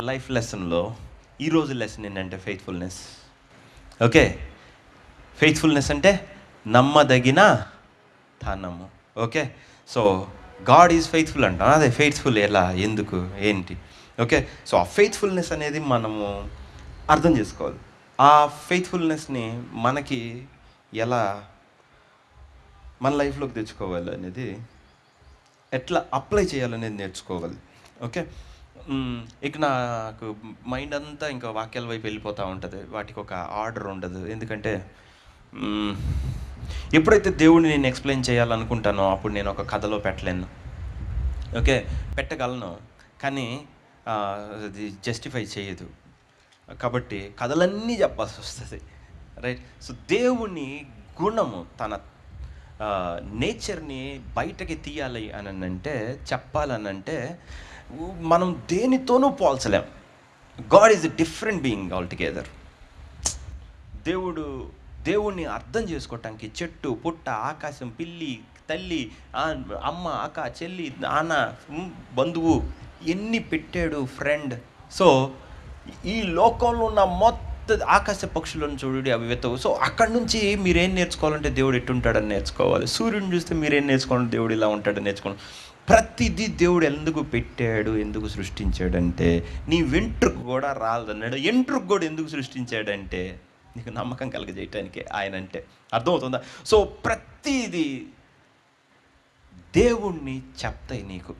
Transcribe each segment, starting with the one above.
Life లెసన్లో ఈరోజు lesson ఏంటంటే ఫెయిత్ఫుల్నెస్. ఓకే, ఫెయిత్ఫుల్నెస్ అంటే నమ్మదగిన తనము. Okay, so God is faithful అంటాం. అదే ఫెయిత్ఫుల్ ఎలా, ఎందుకు, ఏంటి? ఓకే, సో ఆ ఫెయిత్ఫుల్నెస్ అనేది మనము అర్థం చేసుకోవాలి. ఆ ఫెయిత్ఫుల్నెస్ని మనకి ఎలా మన లైఫ్లోకి తెచ్చుకోవాలి అనేది, ఎట్లా అప్లై చేయాలనేది నేర్చుకోవాలి. ఓకే, ఇక నాకు మైండ్ అంతా ఇంకా వాక్యాల వైపు వెళ్ళిపోతూ ఉంటుంది. వాటికి ఒక ఆర్డర్ ఉండదు. ఎందుకంటే ఎప్పుడైతే దేవుడిని నేను ఎక్స్ప్లెయిన్ చేయాలనుకుంటానో అప్పుడు నేను ఒక కథలో పెట్టలేను. ఓకే, పెట్టగలను కానీ అది జస్టిఫై చేయదు. కాబట్టి కథలన్నీ చెప్పాల్సి వస్తుంది. రైట్. సో దేవుని గుణము, తన నేచర్ని బయటకి తీయాలి అని అంటే, చెప్పాలనంటే మనం దేనితోనూ పోల్చలేం. God is a different being altogether. దేవుణ్ణి అర్థం చేసుకోవటానికి చెట్టు, పుట్ట, ఆకాశం, పిల్లి, తల్లి, అమ్మ, అక్క, చెల్లి, నాన్న, బంధువు ఎన్ని పెట్టాడు, ఫ్రెండ్. సో ఈ లోకంలో ఉన్న మొత్తం ఆకాశ పక్షులను చూడండి, అవి వెతవు. సో అక్కడి నుంచి మీరేం నేర్చుకోవాలంటే దేవుడు ఎట్టుంటాడని నేర్చుకోవాలి. సూర్యుడిని చూస్తే మీరేం నేర్చుకోవాలంటే దేవుడు ఇలా ఉంటాడని నేర్చుకోవాలి. ప్రతిదీ దేవుడు ఎందుకు పెట్టాడు, ఎందుకు సృష్టించాడంటే నీ వెంట్రుకు కూడా రాలదన్నాడు. ఎంట్రుకు కూడా ఎందుకు సృష్టించాడంటే నీకు నమ్మకం కలగజేయటానికే ఆయన అంటే. అర్థమవుతుందా? సో ప్రతిదీ దేవుణ్ణి చెప్తాయి నీకు.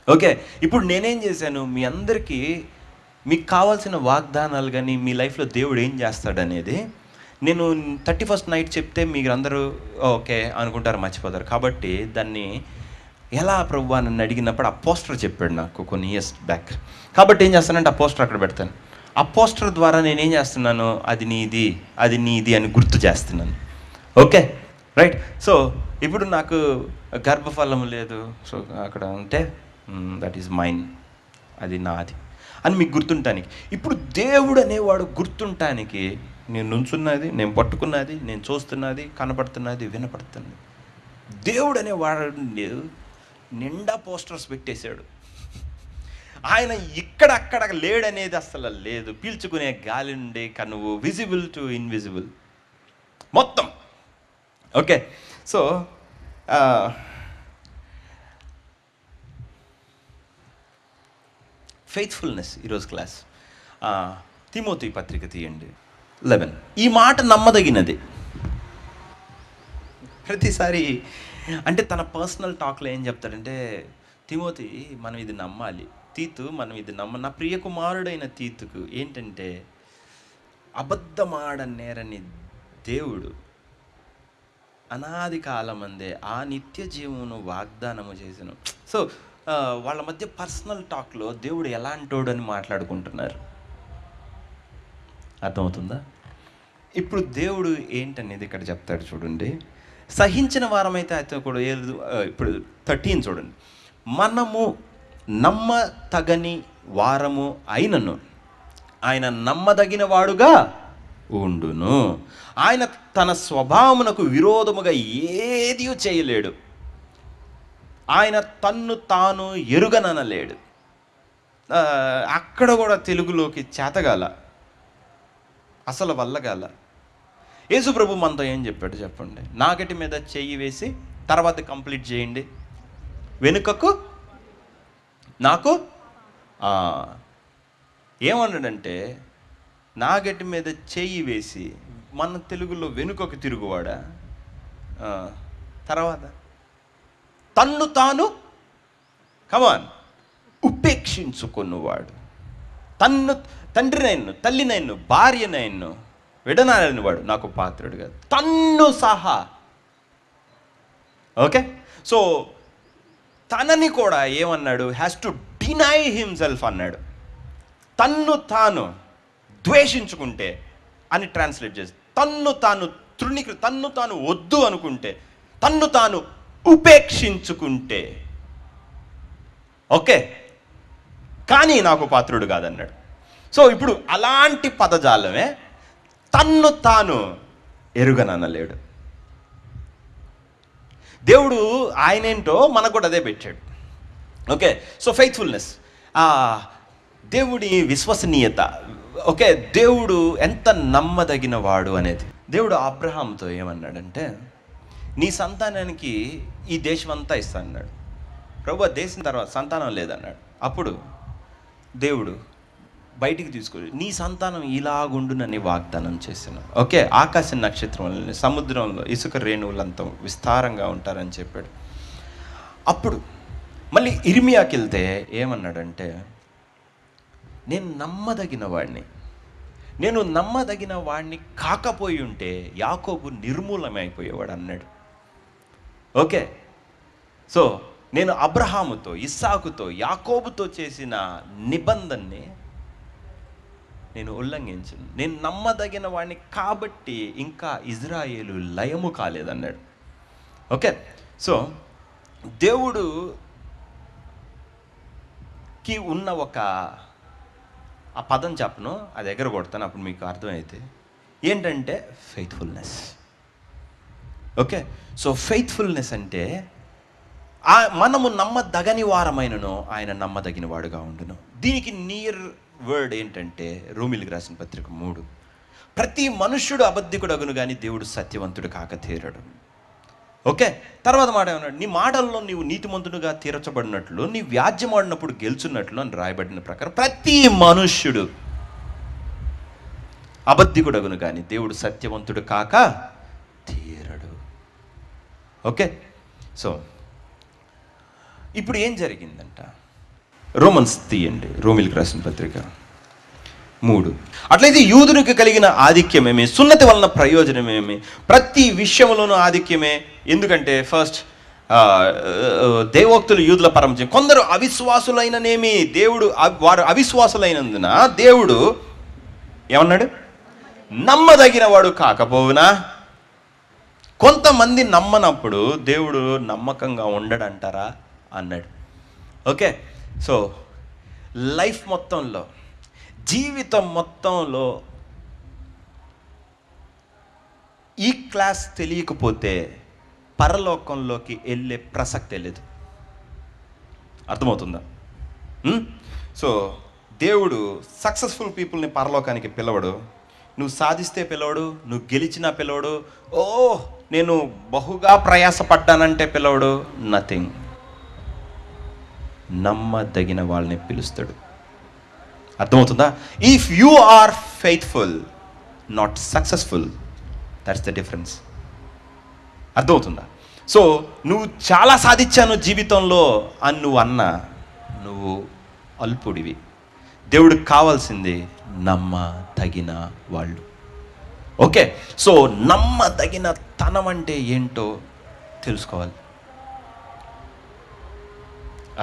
ఓకే, ఇప్పుడు నేనేం చేశాను, మీ అందరికీ మీకు కావాల్సిన వాగ్దానాలు కానీ మీ లైఫ్లో దేవుడు ఏం చేస్తాడనేది నేను 31st నైట్ చెప్తే మీరు అందరూ ఓకే అనుకుంటారు, మర్చిపోతారు. కాబట్టి దాన్ని ఎలా ప్రభువా నన్ను అడిగినప్పుడు ఆ పోస్టర్ చెప్పాడు నాకు కొన్ని ఇయర్స్ బ్యాక్. కాబట్టి ఏం చేస్తానంటే ఆ పోస్టర్ అక్కడ పెడతాను. ఆ పోస్టర్ ద్వారా నేనేం చేస్తున్నాను, అది నీది, అది నీది అని గుర్తు చేస్తున్నాను. Okay, right. సో ఇప్పుడు నాకు గర్భఫలం లేదు, సో అక్కడ ఉంటే దట్ ఈజ్ మైన్, అది నాది అని మీకు గుర్తుంటానికి. ఇప్పుడు దేవుడు అనేవాడు గుర్తుంటానికి నేను నుంచున్నది, నేను పట్టుకున్నది, నేను చూస్తున్నది, కనపడుతున్నది, వినపడుతున్నది. దేవుడు అనేవాడు నిండా పోస్టర్స్ పెట్టేశాడు. ఆయన ఇక్కడక్కడ లేడనేది అసలు లేదు. పీల్చుకునే గాలి నుండి కనువు, విజిబుల్ టు ఇన్విజిబుల్ మొత్తం. ఓకే, సో ఫెయిత్ఫుల్నెస్ ఈరోజు క్లాస్. తిమోతి పత్రిక తీయండి 11. ఈ మాట నమ్మదగినది. ప్రతిసారి అంటే తన పర్సనల్ టాక్లో ఏం చెప్తాడంటే, తిమోతి మనం ఇది నమ్మాలి, తీతు మనం ఇది నా ప్రియ కుమారుడైన తీతుకు ఏంటంటే అబద్ధమాడనేరని దేవుడు అనాది కాలమందే ఆ నిత్య జీవమును వాగ్దానము చేసెను. సో వాళ్ళ మధ్య పర్సనల్ టాక్లో దేవుడు ఎలాంటోడు అని మాట్లాడుకుంటున్నారు. అర్థమవుతుందా? ఇప్పుడు దేవుడు ఏంటనేది ఇక్కడ చెప్తాడు చూడండి. సహించిన వారమైతే అయితే కూడా ఇప్పుడు 13 చూడండి. మనము నమ్మతగని వారము అయినను ఆయన నమ్మదగిన వాడుగా ఉండును. ఆయన తన స్వభావమునకు విరోధముగా ఏదీ చేయలేడు. ఆయన తన్ను తాను ఎరుగననలేడు. అక్కడ కూడా తెలుగులోకి చేతగాల, అసలు వల్లగాల. యేసు ప్రభు మనతో ఏం చెప్పాడు చెప్పండి. నాగటి మీద చెయ్యి వేసి తర్వాత కంప్లీట్ చేయండి, వెనుకకు నాకు ఏమన్నాడంటే నాగటి మీద చెయ్యి వేసి, మన తెలుగులో వెనుకకు తిరుగువాడా, తర్వాత తన్ను తాను కమాన్ ఉపేక్షించుకున్నవాడు, తండ్రినైను, తల్లినైను, భార్యనైను విడనాలని వాడు నాకు పాత్రుడుగా, తన్ను సహా. ఓకే, సో తనని కూడా ఏమన్నాడు, హ్యాస్ టు డినై హిమ్సెల్ఫ్ అన్నాడు. తన్ను తాను ద్వేషించుకుంటే అని ట్రాన్స్లేట్ చేసి, తన్ను తాను తన్ను తాను వద్దు అనుకుంటే, తన్ను తాను ఉపేక్షించుకుంటే ఓకే, కానీ నాకు పాత్రుడు కాదన్నాడు. సో ఇప్పుడు అలాంటి పదజాలమే తన్ను తాను ఎరుగననలేడు. దేవుడు ఆయనేంటో మనకు కూడా అదే పెట్టాడు. ఓకే, సో ఫెయిత్ఫుల్నెస్ దేవుడి విశ్వసనీయత. ఓకే, దేవుడు ఎంత నమ్మదగిన వాడు అనేది. దేవుడు అబ్రహాంతో ఏమన్నాడంటే, నీ సంతానానికి ఈ దేశం అంతా ఇస్తా అన్నాడు. ప్రభు దేశం తర్వాత సంతానం లేదన్నాడు. అప్పుడు దేవుడు బయటికి తీసుకొని నీ సంతానం ఇలాగుండునని వాగ్దానం చేశాను. ఓకే, ఆకాశ నక్షత్రంలో, సముద్రంలో ఇసుక రేణువులంతా విస్తారంగా ఉంటారని చెప్పాడు. అప్పుడు మళ్ళీ ఇర్మియాకి వెళ్తే ఏమన్నాడంటే, నేను నమ్మదగిన వాడిని కాకపోయి ఉంటే యాకోబు నిర్మూలమైపోయేవాడు అన్నాడు. ఓకే, సో నేను అబ్రహాముతో, ఇస్సాకుతో, యాకోబుతో చేసిన నిబంధనని నేను ఉల్లంఘించను. నేను నమ్మదగిన వాడిని కాబట్టి ఇంకా ఇజ్రాయేలు లయము కాలేదన్నాడు. ఓకే, సో దేవుడుకి ఉన్న ఆ పదం చెప్పను, అది ఎగరగొడతాను, అప్పుడు మీకు అర్థమైతే ఏంటంటే ఫెయిత్ఫుల్నెస్. ఓకే, సో ఫెయిత్ఫుల్నెస్ అంటే మనము నమ్మదగని వారమైనను ఆయన నమ్మదగిన వాడుగా ఉండును. దీనికి నియర్ వర్డ్ ఏంటంటే రోమీయులకు రాసిన పత్రిక 3, ప్రతి మనుష్యుడు అబద్ధికుడు అగును కానీ దేవుడు సత్యవంతుడు కాక తీరడు. ఓకే, తర్వాత మాట ఏమన్నాడు, నీ మాటల్లో నీవు నీతిమంతుడుగా తీర్చబడినట్లు, నీ వ్యాజ్యమాడినప్పుడు గెలుచున్నట్లు అని రాయబడిన ప్రకారం ప్రతి మనుష్యుడు అబద్ధికుడు అగును కానీ దేవుడు సత్యవంతుడు కాక తీరడు. ఓకే, సో ఇప్పుడు ఏం జరిగిందంట, రోమన్స్ తీయండి, రోమీయులకు రాసిన పత్రిక 3. అట్లయితే యూదునికి కలిగిన ఆధిక్యమేమి, సున్నతి వలన ప్రయోజనమేమి? ప్రతి విషయంలోనూ ఆధిక్యమే. ఎందుకంటే ఫస్ట్ దేవోక్తులు యూదుల పరమజం, కొందరు అవిశ్వాసులైననేమి, వారు అవిశ్వాసులైనందున దేవుడు ఏమన్నాడు, నమ్మదగిన వాడు కాకపోవునా? కొంతమంది నమ్మనప్పుడు దేవుడు నమ్మకంగా ఉండడంటారా అన్నాడు. ఓకే, సో లైఫ్ మొత్తంలో, జీవితం మొత్తంలో ఈ క్లాస్ తెలియకపోతే పరలోకంలోకి వెళ్ళే ప్రసక్తే లేదు. అర్థమవుతుందా? సో దేవుడు సక్సెస్ఫుల్ పీపుల్ని పరలోకానికి పిలవడు, నువ్వు సాధిస్తే పిలవడు, నువ్వు గెలిచినా పిలవడు, నేను బహుగా ప్రయాసపడ్డానంటే పిలవడు, నథింగ్. నమ్మదగిన వాళ్ళని పిలుస్తాడు. అర్థమవుతుందా? If you are faithful, not successful, that's the difference. అర్థమవుతుందా? సో నువ్వు చాలా సాధించాను జీవితంలో అని నువ్వు అల్పుడివి. దేవుడికి కావాల్సింది నమ్మదగిన వాళ్ళు. ఓకే, సో నమ్మదగిన తనం అంటే ఏంటో తెలుసుకోవాలి.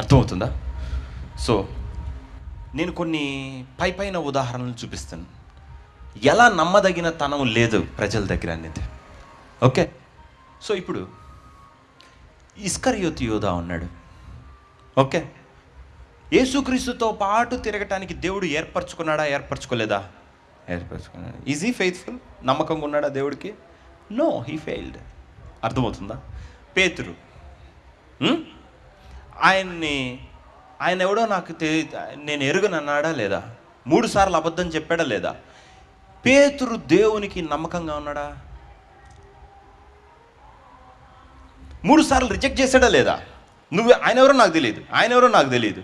అర్థమవుతుందా? సో నేను కొన్ని పైన ఉదాహరణలు చూపిస్తాను, ఎలా నమ్మదగిన తనం లేదు ప్రజల దగ్గర అనేది. ఓకే, సో ఇప్పుడు ఇస్కరియోతు యోధా ఉన్నాడు. ఓకే, యేసుక్రీస్తుతో పాటు తిరగటానికి దేవుడు ఏర్పరచుకోలేదా? ఏర్పరచుకున్నాడు. Is he faithful? నమ్మకంగా ఉన్నాడా దేవుడికి? No, he failed. అర్థమవుతుందా? పేతురు, ఆయన ఎవడో నాకు నేను ఎరుగనన్నాడా లేదా? 3 సార్లు అబద్ధం చెప్పాడా లేదా? పేతురు దేవునికి నమ్మకంగా ఉన్నాడా? 3 సార్లు రిజెక్ట్ చేశాడా లేదా? ఆయన ఎవరో నాకు తెలియదు.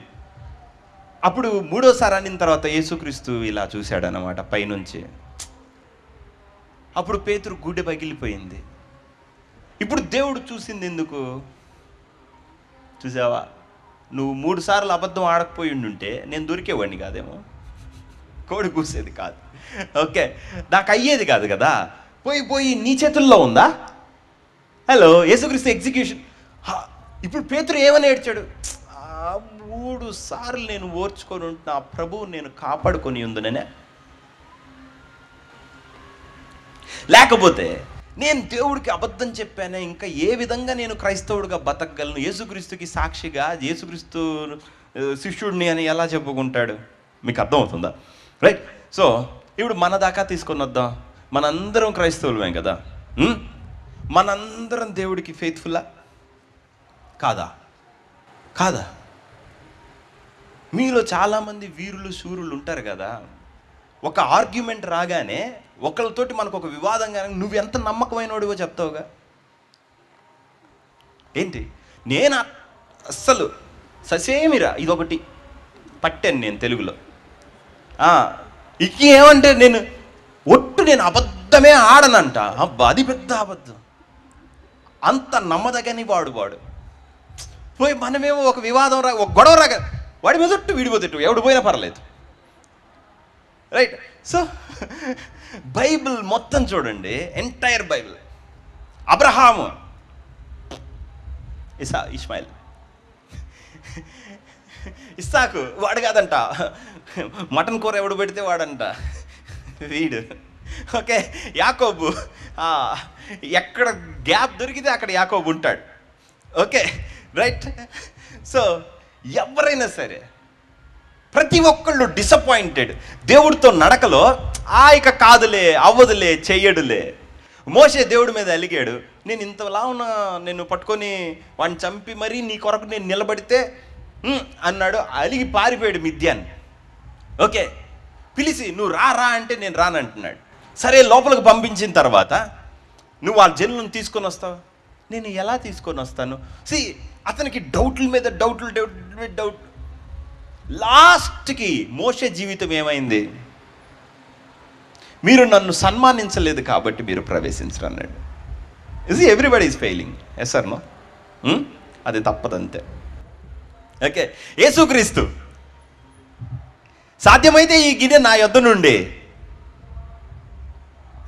అప్పుడు 3వసారి అనిన తర్వాత యేసుక్రీస్తు ఇలా చూశాడనమాట పైనుంచి. అప్పుడు పేతురు గుండె పగిలిపోయింది. ఇప్పుడు దేవుడు చూసింది ఎందుకు? చూసావా, నువ్వు 3 సార్లు అబద్ధం ఆడకపోయి ఉండుంటే నేను దొరికేవాడిని కాదేమో, కోడి కూసేది కాదు. ఓకే, నాకు అయ్యేది కాదు కదా. పోయి నీ చేతుల్లో ఉందా? హలో, యేసుక్రీస్తు ఎగ్జిక్యూషన్. ఇప్పుడు పేతురు ఏమని ఏడ్చాడు? 3 సార్లు నేను ఓర్చుకొని ఉంటున్నా, ప్రభువు నేను కాపాడుకొని ఉందనే. లేకపోతే నేను దేవుడికి అబద్ధం చెప్పానే, ఇంకా ఏ విధంగా నేను క్రైస్తవుడిగా బతకగలను? యేసుక్రీస్తుకి సాక్షిగా యేసుక్రీస్తు శిష్యుడిని అని ఎలా చెప్పుకుంటాడు? మీకు అర్థమవుతుందా? రైట్. సో ఇప్పుడు మన దాకా తీసుకొని వద్దాం. మనందరం క్రైస్తవులమే కదా. మనందరం దేవుడికి ఫెయిత్ఫుల్లా కాదా? మీలో చాలామంది వీరులు శూరులు ఉంటారు కదా, ఒక ఆర్గ్యుమెంట్ రాగానే ఒకళ్ళతోటి మనకు ఒక వివాదం కానీ నువ్వు ఎంత నమ్మకమైనోడివో చెప్తావుగా. ఏంటి నేను అస్సలు ససేమిరా ఇదొకటి పట్టాను నేను తెలుగులో. ఇక ఏమంటే నేను అబద్ధమే ఆడనంట. అబ్బా అది పెద్ద అబద్ధం. అంత నమ్మదగని వాడు పోయి మనమేమో ఒక వివాదం ఒక గొడవ రాగా వాడి మీద విడిపోతట్టు ఎవడు పోయినా పర్లేదు, రైట్? సో బైబిల్ మొత్తం చూడండి, ఎంటైర్ బైబిల్. అబ్రహాము, ఇస్మాయిల్, ఇస్సాకు వాడు కాదంట, మటన్ కూర ఎవడు పెడితే వాడంట వీడు. ఓకే, యాకోబు ఎక్కడ గ్యాప్ దొరికితే అక్కడ యాకోబు ఉంటాడు. Okay, right? సో ఎవరైనా సరే ప్రతి ఒక్కళ్ళు డిసప్పాయింటెడ్ దేవుడితో నడకలో. ఇక కాదులే, అవ్వదులే, చెయ్యడులే. మోషే దేవుడి మీద అలిగాడు, నేను ఇంతలా ఉన్నా నేను పట్టుకొని వాడిని చంపి మరీ నీ కొరకు నేను నిలబడితే అన్నాడు. అలిగి పారిపోయాడు మిద్యాన్. ఓకే, పిలిచి నువ్వు రా అంటే నేను రానంటున్నాడు. సరే, లోపలికి పంపించిన తర్వాత నువ్వు ఆ జనులను తీసుకొని వస్తావు. నేను ఎలా తీసుకొని వస్తాను? అతనికి డౌట్ల మీద డౌట్. లాస్ట్కి మోషే జీవితం ఏమైంది? మీరు నన్ను సన్మానించలేదు కాబట్టి మీరు ప్రవేశించరు అన్నాడు. Everybody is failing. Yes or no? అది తప్పదంతే. ఓకే, యేసుక్రీస్తు సాధ్యమైతే ఈ గిన్నె నా యొద్ద నుండి,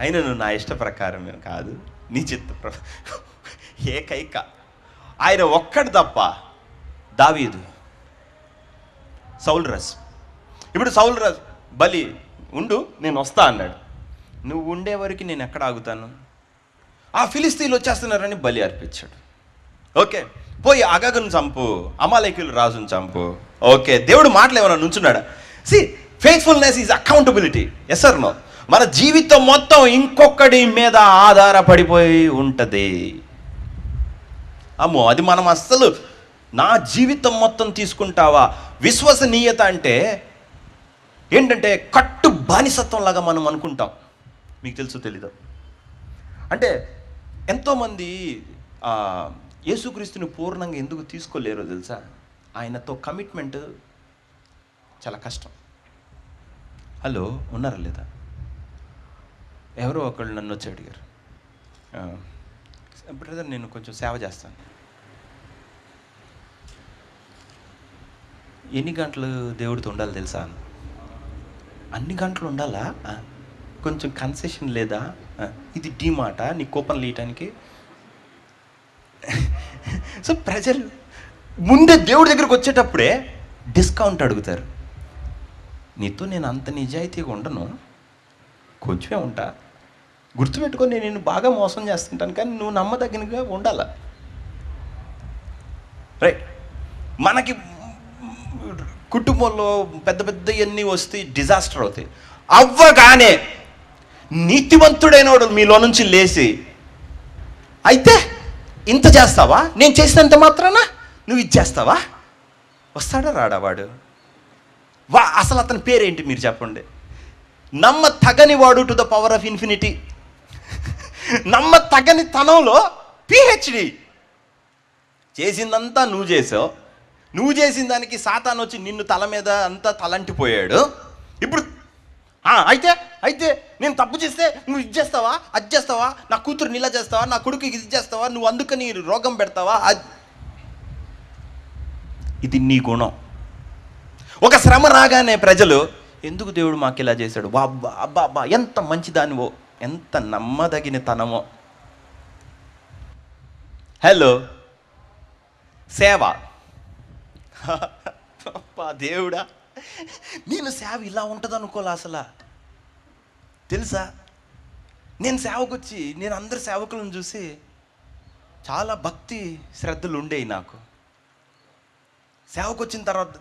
అయినా నువ్వు నా ఇష్ట ప్రకారం కాదు నీ చిత్త ఏకైక ఆయన ఒక్కడు తప్ప. దావీదు, సౌలు రాజు. ఇప్పుడు సౌలు రాజు బలి ఉండు నేను వస్తా అన్నాడు. నువ్వు ఉండే వరకు నేను ఎక్కడ ఆగుతాను? ఆ ఫిలిస్తీన్లు వచ్చేస్తున్నారని బలి అర్పించాడు. ఓకే, పోయి అగగును చంపు, అమాలేకీయులు రాజును చంపు. ఓకే, దేవుడు మాటలు ఏమైనా నుంచున్నాడా? Faithfulness is accountability. Yes or no? మన జీవితం మొత్తం ఇంకొకటి మీద ఆధారపడిపోయి ఉంటుంది. అమ్మో, అది మనం అస్సలు నా జీవితం మొత్తం తీసుకుంటావా? విశ్వసనీయత అంటే ఏంటంటే కట్టు బానిసత్వం లాగా మనం అనుకుంటాం. మీకు తెలుసు తెలీదు? అంటే ఎంతోమంది యేసుక్రీస్తుని పూర్ణంగా ఎందుకు తీసుకోలేరో తెలుసా? ఆయనతో కమిట్మెంట్ చాలా కష్టం. హలో, ఉన్నారా లేదా? ఎవరో ఒకళ్ళు నన్ను వచ్చి అడిగారు, బ్రదర్ నేను కొంచెం సేవ చేస్తాను, ఎన్ని గంటలు దేవుడితో ఉండాలి తెలుసా? అన్ని గంటలు ఉండాలా? కొంచెం కన్సెషన్ లేదా? ఇది డీ మాట నీ కూపన్లు ఇవ్వటానికి. సో ప్రజలు ముందే దేవుడి దగ్గరికి వచ్చేటప్పుడే డిస్కౌంట్ అడుగుతారు. నీతో నేను అంత నిజాయితీగా ఉండను, కొంచెమే ఉంటా, గుర్తుపెట్టుకొని నేను నిన్ను బాగా మోసం చేస్తుంటాను, కానీ నువ్వు నమ్మదగినగా ఉండాలా, రైట్? మనకి కుటుంబంలో పెద్ద పెద్దవన్నీ వస్తే డిజాస్టర్ అవుతాయి. అవ్వగానే నీతివంతుడైనోడు మీలో నుంచి లేచి, అయితే ఇంత చేస్తావా, నేను చేసినంత మాత్రాన నువ్వు ఇచ్చేస్తావా? వస్తాడా రాడా వాడు? అసలు అతని పేరేంటి మీరు చెప్పండి? నమ్మ తగని వాడు to the power of infinity. నమ్మ తగని తనంలో పిహెచ్డి. చేసిందంతా నువ్వు చేసావు, నువ్వు చేసిన దానికి సాతాను వచ్చి నిన్ను తల మీద అంతా తలంటిపోయాడు. ఇప్పుడు అయితే నేను తప్పు చేస్తే నువ్వు ఇది చేస్తావా, అది చేస్తావా, నా కూతురుని ఇలా చేస్తావా, నా కొడుకు ఇది చేస్తావా, నువ్వు అందుకని రోగం పెడతావా? ఇది నీ గుణం. ఒక శ్రమ రాగానే ప్రజలు ఎందుకు దేవుడు మాకు ఇలా చేశాడు, అబ్బా అబ్బా అబ్బా ఎంత మంచిదానివో, ఎంత నమ్మదగిన తనమో. హలో, సేవ. దేవుడా, నేను సేవ ఇలా ఉంటుంది అనుకోలే అసలు. తెలుసా, నేను సేవకు వచ్చి నేను అందరి సేవకులను చూసి చాలా భక్తి శ్రద్ధలు ఉండేవి నాకు. సేవకు వచ్చిన తర్వాత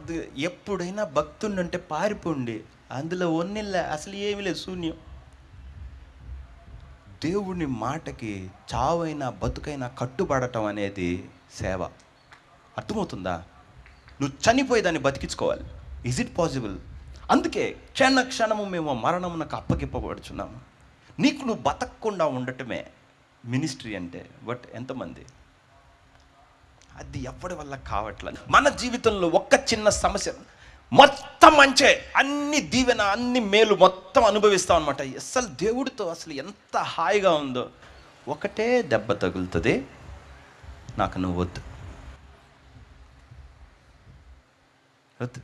ఎప్పుడైనా భక్తుని అంటే పారిపోండి, అందులో ఒన్నెళ్ళ అసలు ఏమీ లేదు, శూన్యం. దేవుని మాటకి చావైనా బతుకైనా కట్టుబడటం అనేది సేవ. అర్థమవుతుందా? నువ్వు చనిపోయి దాన్ని బతికించుకోవాలి. Is it possible? అందుకే క్షణ క్షణము మేము మరణమునకు అప్పగిప్పబడుచున్నాము. నీకు నువ్వు బతకకుండా ఉండటమే మినిస్ట్రీ అంటే. బట్ ఎంతమంది? అది ఎవరి వల్ల కావట్లేదు. మన జీవితంలో ఒక్క చిన్న సమస్య మొత్తం మంచే, అన్ని దీవెన, అన్ని మేలు మొత్తం అనుభవిస్తాం అనమాట. అసలు దేవుడితో అసలు ఎంత హాయిగా ఉందో. ఒకటే దెబ్బ తగులుతుంది, నాకు నువ్వు వద్దు వద్దు.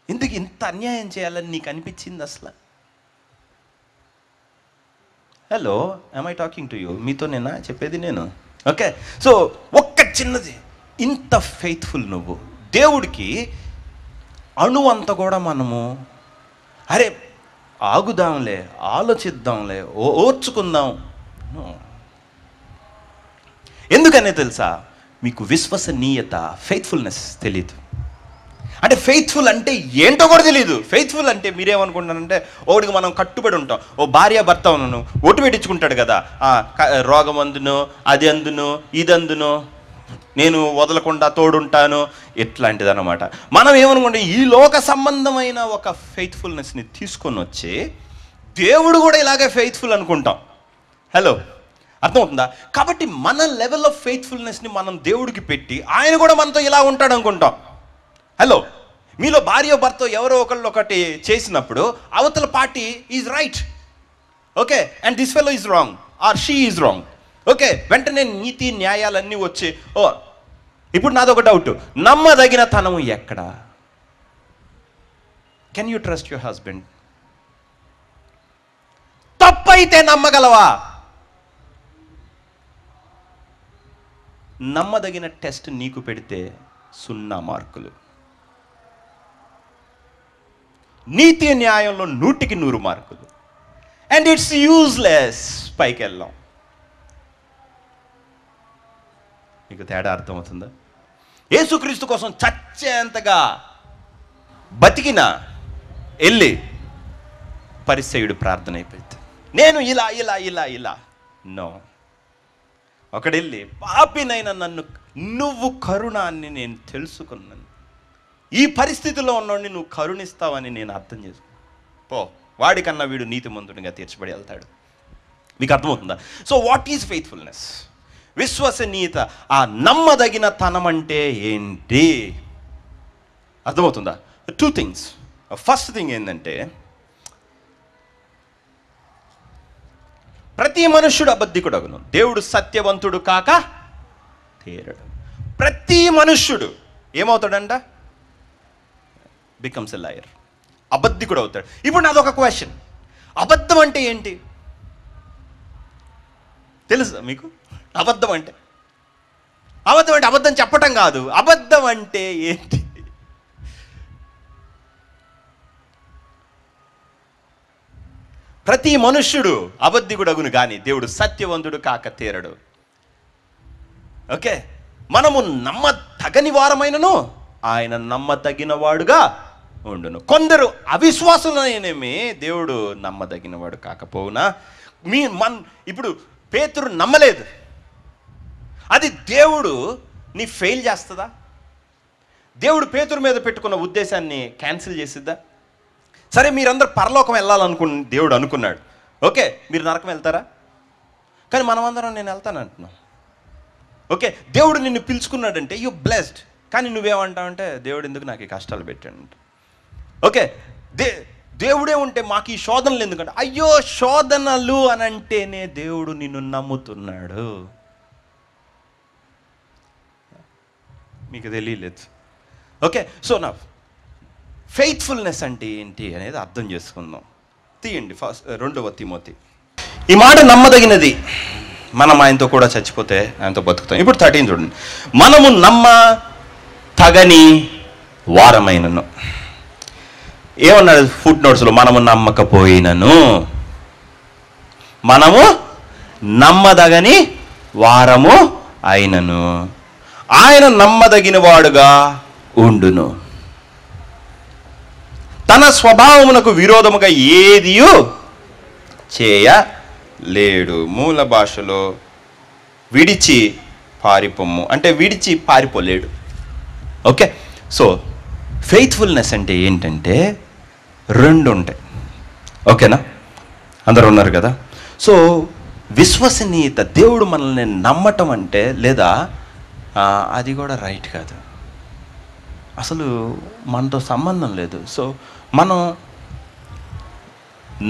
ఎందుకు ఇంత అన్యాయం చేయాలని నీకు అనిపించింది అసలు? Hello, I'm I talking to you? మీతో నేనా చెప్పేది నేను? ఓకే, సో ఒక్క చిన్నది, ఇంత ఫెయిత్ఫుల్ నువ్వు దేవుడికి. అణువంత కూడా మనము అరే ఆగుదాంలే, ఆలోచిద్దాంలే, ఓర్చుకుందాం. ఎందుకనే తెలుసా? మీకు విశ్వసనీయత, ఫెయిత్ఫుల్నెస్ తెలియదు. అంటే ఫెయిత్ఫుల్ అంటే ఏంటో కూడా తెలియదు. ఫెయిత్ఫుల్ అంటే మీరేమనుకుంటారంటే, ఒకటికి మనం కట్టుబడి ఉంటాం. ఓ భార్య భర్త ఉన్నాను, ఒట్టు పెట్టించుకుంటాడు కదా, రోగం అందును, అది అందును, ఇది అందును, నేను వదలకుండా తోడుంటాను, ఇట్లాంటిది అనమాట. మనం ఏమనుకుంటే ఈ లోక సంబంధమైన ఒక ఫెయిత్ఫుల్నెస్ని తీసుకొని వచ్చి దేవుడు కూడా ఇలాగే ఫెయిత్ఫుల్ అనుకుంటాం. హలో, అర్థమవుతుందా? కాబట్టి మన లెవెల్ ఆఫ్ ఫెయిత్ఫుల్నెస్ని మనం దేవుడికి పెట్టి ఆయన కూడా మనతో ఇలా ఉంటాడు అనుకుంటాం. హలో, మీలో భార్య భర్త ఎవరో ఒకళ్ళు ఒకటి చేసినప్పుడు అవతల party is right, okay, and this fellow is wrong or she is wrong, okay, వెంటనే నీతి న్యాయాలన్నీ వచ్చి, ఓ ఇప్పుడు నాదొక డౌట్, నమ్మదగిన తనము ఎక్కడ? Can you trust your husband? తప్పైతే నమ్మగలవా? నమ్మదగిన టెస్ట్ నీకు పెడితే 0 మార్కులు. నీతి న్యాయంలో 100కి 100 మార్కులు. And it's useless. పైకి వెళ్ళాం. మీకు తేడా అర్థమవుతుందా? యేసుక్రీస్తు కోసం చచ్చేంతగా బతికిన వెళ్ళి పరిసయ్యుడు ప్రార్థన అయిపోయింది, నేను ఇలా ఇలా ఇలా ఇలా. నో, ఒకడెళ్ళి పాపినైనా నన్ను నువ్వు కరుణాన్ని నేను తెలుసుకున్నాను, ఈ పరిస్థితిలో ఉన్నవాడిని నువ్వు కరుణిస్తావని నేను అర్థం చేసుకో, పో, వాడికన్నా వీడు నీతిమంతుడిగా తీర్చబడి వెళ్తాడు. మీకు అర్థమవుతుందా? So what is faithfulness? విశ్వసనీయత, ఆ నమ్మదగిన తనం అంటే ఏంటి? అర్థమవుతుందా? 2 థింగ్స్. ఫస్ట్ థింగ్ ఏంటంటే, ప్రతి మనుష్యుడు అబద్ధికుడు అగును, దేవుడు సత్యవంతుడు కాక తీరడు. ప్రతి మనుష్యుడు ఏమవుతాడంట? Becomes a liar. అబద్ధికుడు అవుతాడు. ఇప్పుడు నాదొక క్వశ్చన్, అబద్ధం అంటే ఏంటి తెలుసా మీకు? అబద్ధం అంటే అబద్ధం చెప్పటం కాదు. అబద్ధం అంటే ఏంటి? ప్రతి మనుష్యుడు అబద్ధికుడగును కానీ దేవుడు సత్యవంతుడు కాక తీరడు. ఓకే, మనము నమ్మతగని వారమైనను ఆయన నమ్మదగిన వాడుగా ఉండును. కొందరు అవిశ్వాసులైనమే దేవుడు నమ్మదగిన వాడు కాకపోవునా. ఇప్పుడు పేతురు నమ్మలేదు, అది దేవుడు నీ ఫెయిల్ చేస్తుందా? దేవుడు పేతురు మీద పెట్టుకున్న ఉద్దేశాన్ని క్యాన్సిల్ చేసిద్దా? సరే, మీరందరూ పరలోకం దేవుడు అనుకున్నాడు, ఓకే, మీరు నరకం వెళ్తారా? కానీ మనమందరం నేను వెళ్తాను అంటున్నాం. ఓకే, దేవుడు నిన్ను పిలుచుకున్నాడంటే యు బ్లెస్డ్. కానీ నువ్వేమంటావంటే దేవుడు ఎందుకు నాకు ఈ కష్టాలు పెట్టాడంట. ఓకే, దేవుడే ఉంటే మాకు ఈ శోధనలు ఎందుకంటే, అయ్యో శోధనలు అని అంటేనే దేవుడు నిన్ను నమ్ముతున్నాడు. మీకు తెలియలేదు. ఓకే, సో నా ఫెయిత్ఫుల్నెస్ అంటే ఏంటి అనేది అర్థం చేసుకుందాం. తీయండి ఫస్ట్ 2వ తిమోతి. ఈ మాట నమ్మదగినది, మనం ఆయనతో కూడా చచ్చిపోతే ఆయనతో బతుకుతాం. ఇప్పుడు 13 చూడండి. మనము నమ్మ తగని వారమైనను. ఏమన్నాడు ఫుట్ నోట్స్లో? మనము నమ్మకపోయినను, మనము నమ్మదగని వారము అయినను ఆయన నమ్మదగిన వాడుగా ఉండును, తన స్వభావమునకు విరోధముగా ఏదియు చేయలేడు. మూల భాషలో విడిచి పారిపోము అంటే విడిచి పారిపోలేడు. ఓకే, సో ఫెయిత్ఫుల్నెస్ అంటే ఏంటంటే రెండు ఉంటాయి. ఓకేనా? అందరూ ఉన్నారు కదా? సో విశ్వసనీయత, దేవుడు మనల్ని నమ్మటం అంటే, లేదా అది కూడా రైట్ కాదు, అసలు మనతో సంబంధం లేదు. సో మనం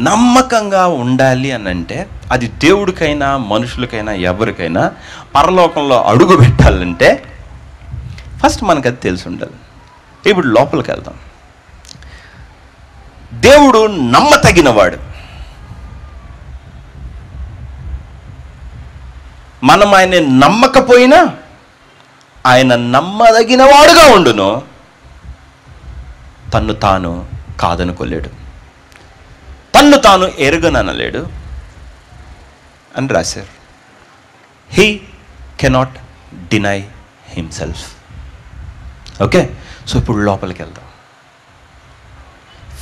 నమ్మకంగా ఉండాలి అని అంటే, అది దేవుడికైనా మనుషులకైనా ఎవరికైనా పరలోకంలో అడుగు పెట్టాలంటే ఫస్ట్ మనకు అది తెలిసి ఉండాలి. ఇప్పుడు లోపలికి వెళ్దాం. దేవుడు నమ్మతగినవాడు. మనం ఆయన నమ్మకపోయినా ఆయన నమ్మదగినవాడుగా ఉండును, తన్ను తాను కాదనుకోలేడు, తన్ను తాను ఎరుగననలేడు అని రాశారు. He cannot deny himself. Okay, so ఇప్పుడు లోపలికి వెళ్దాం.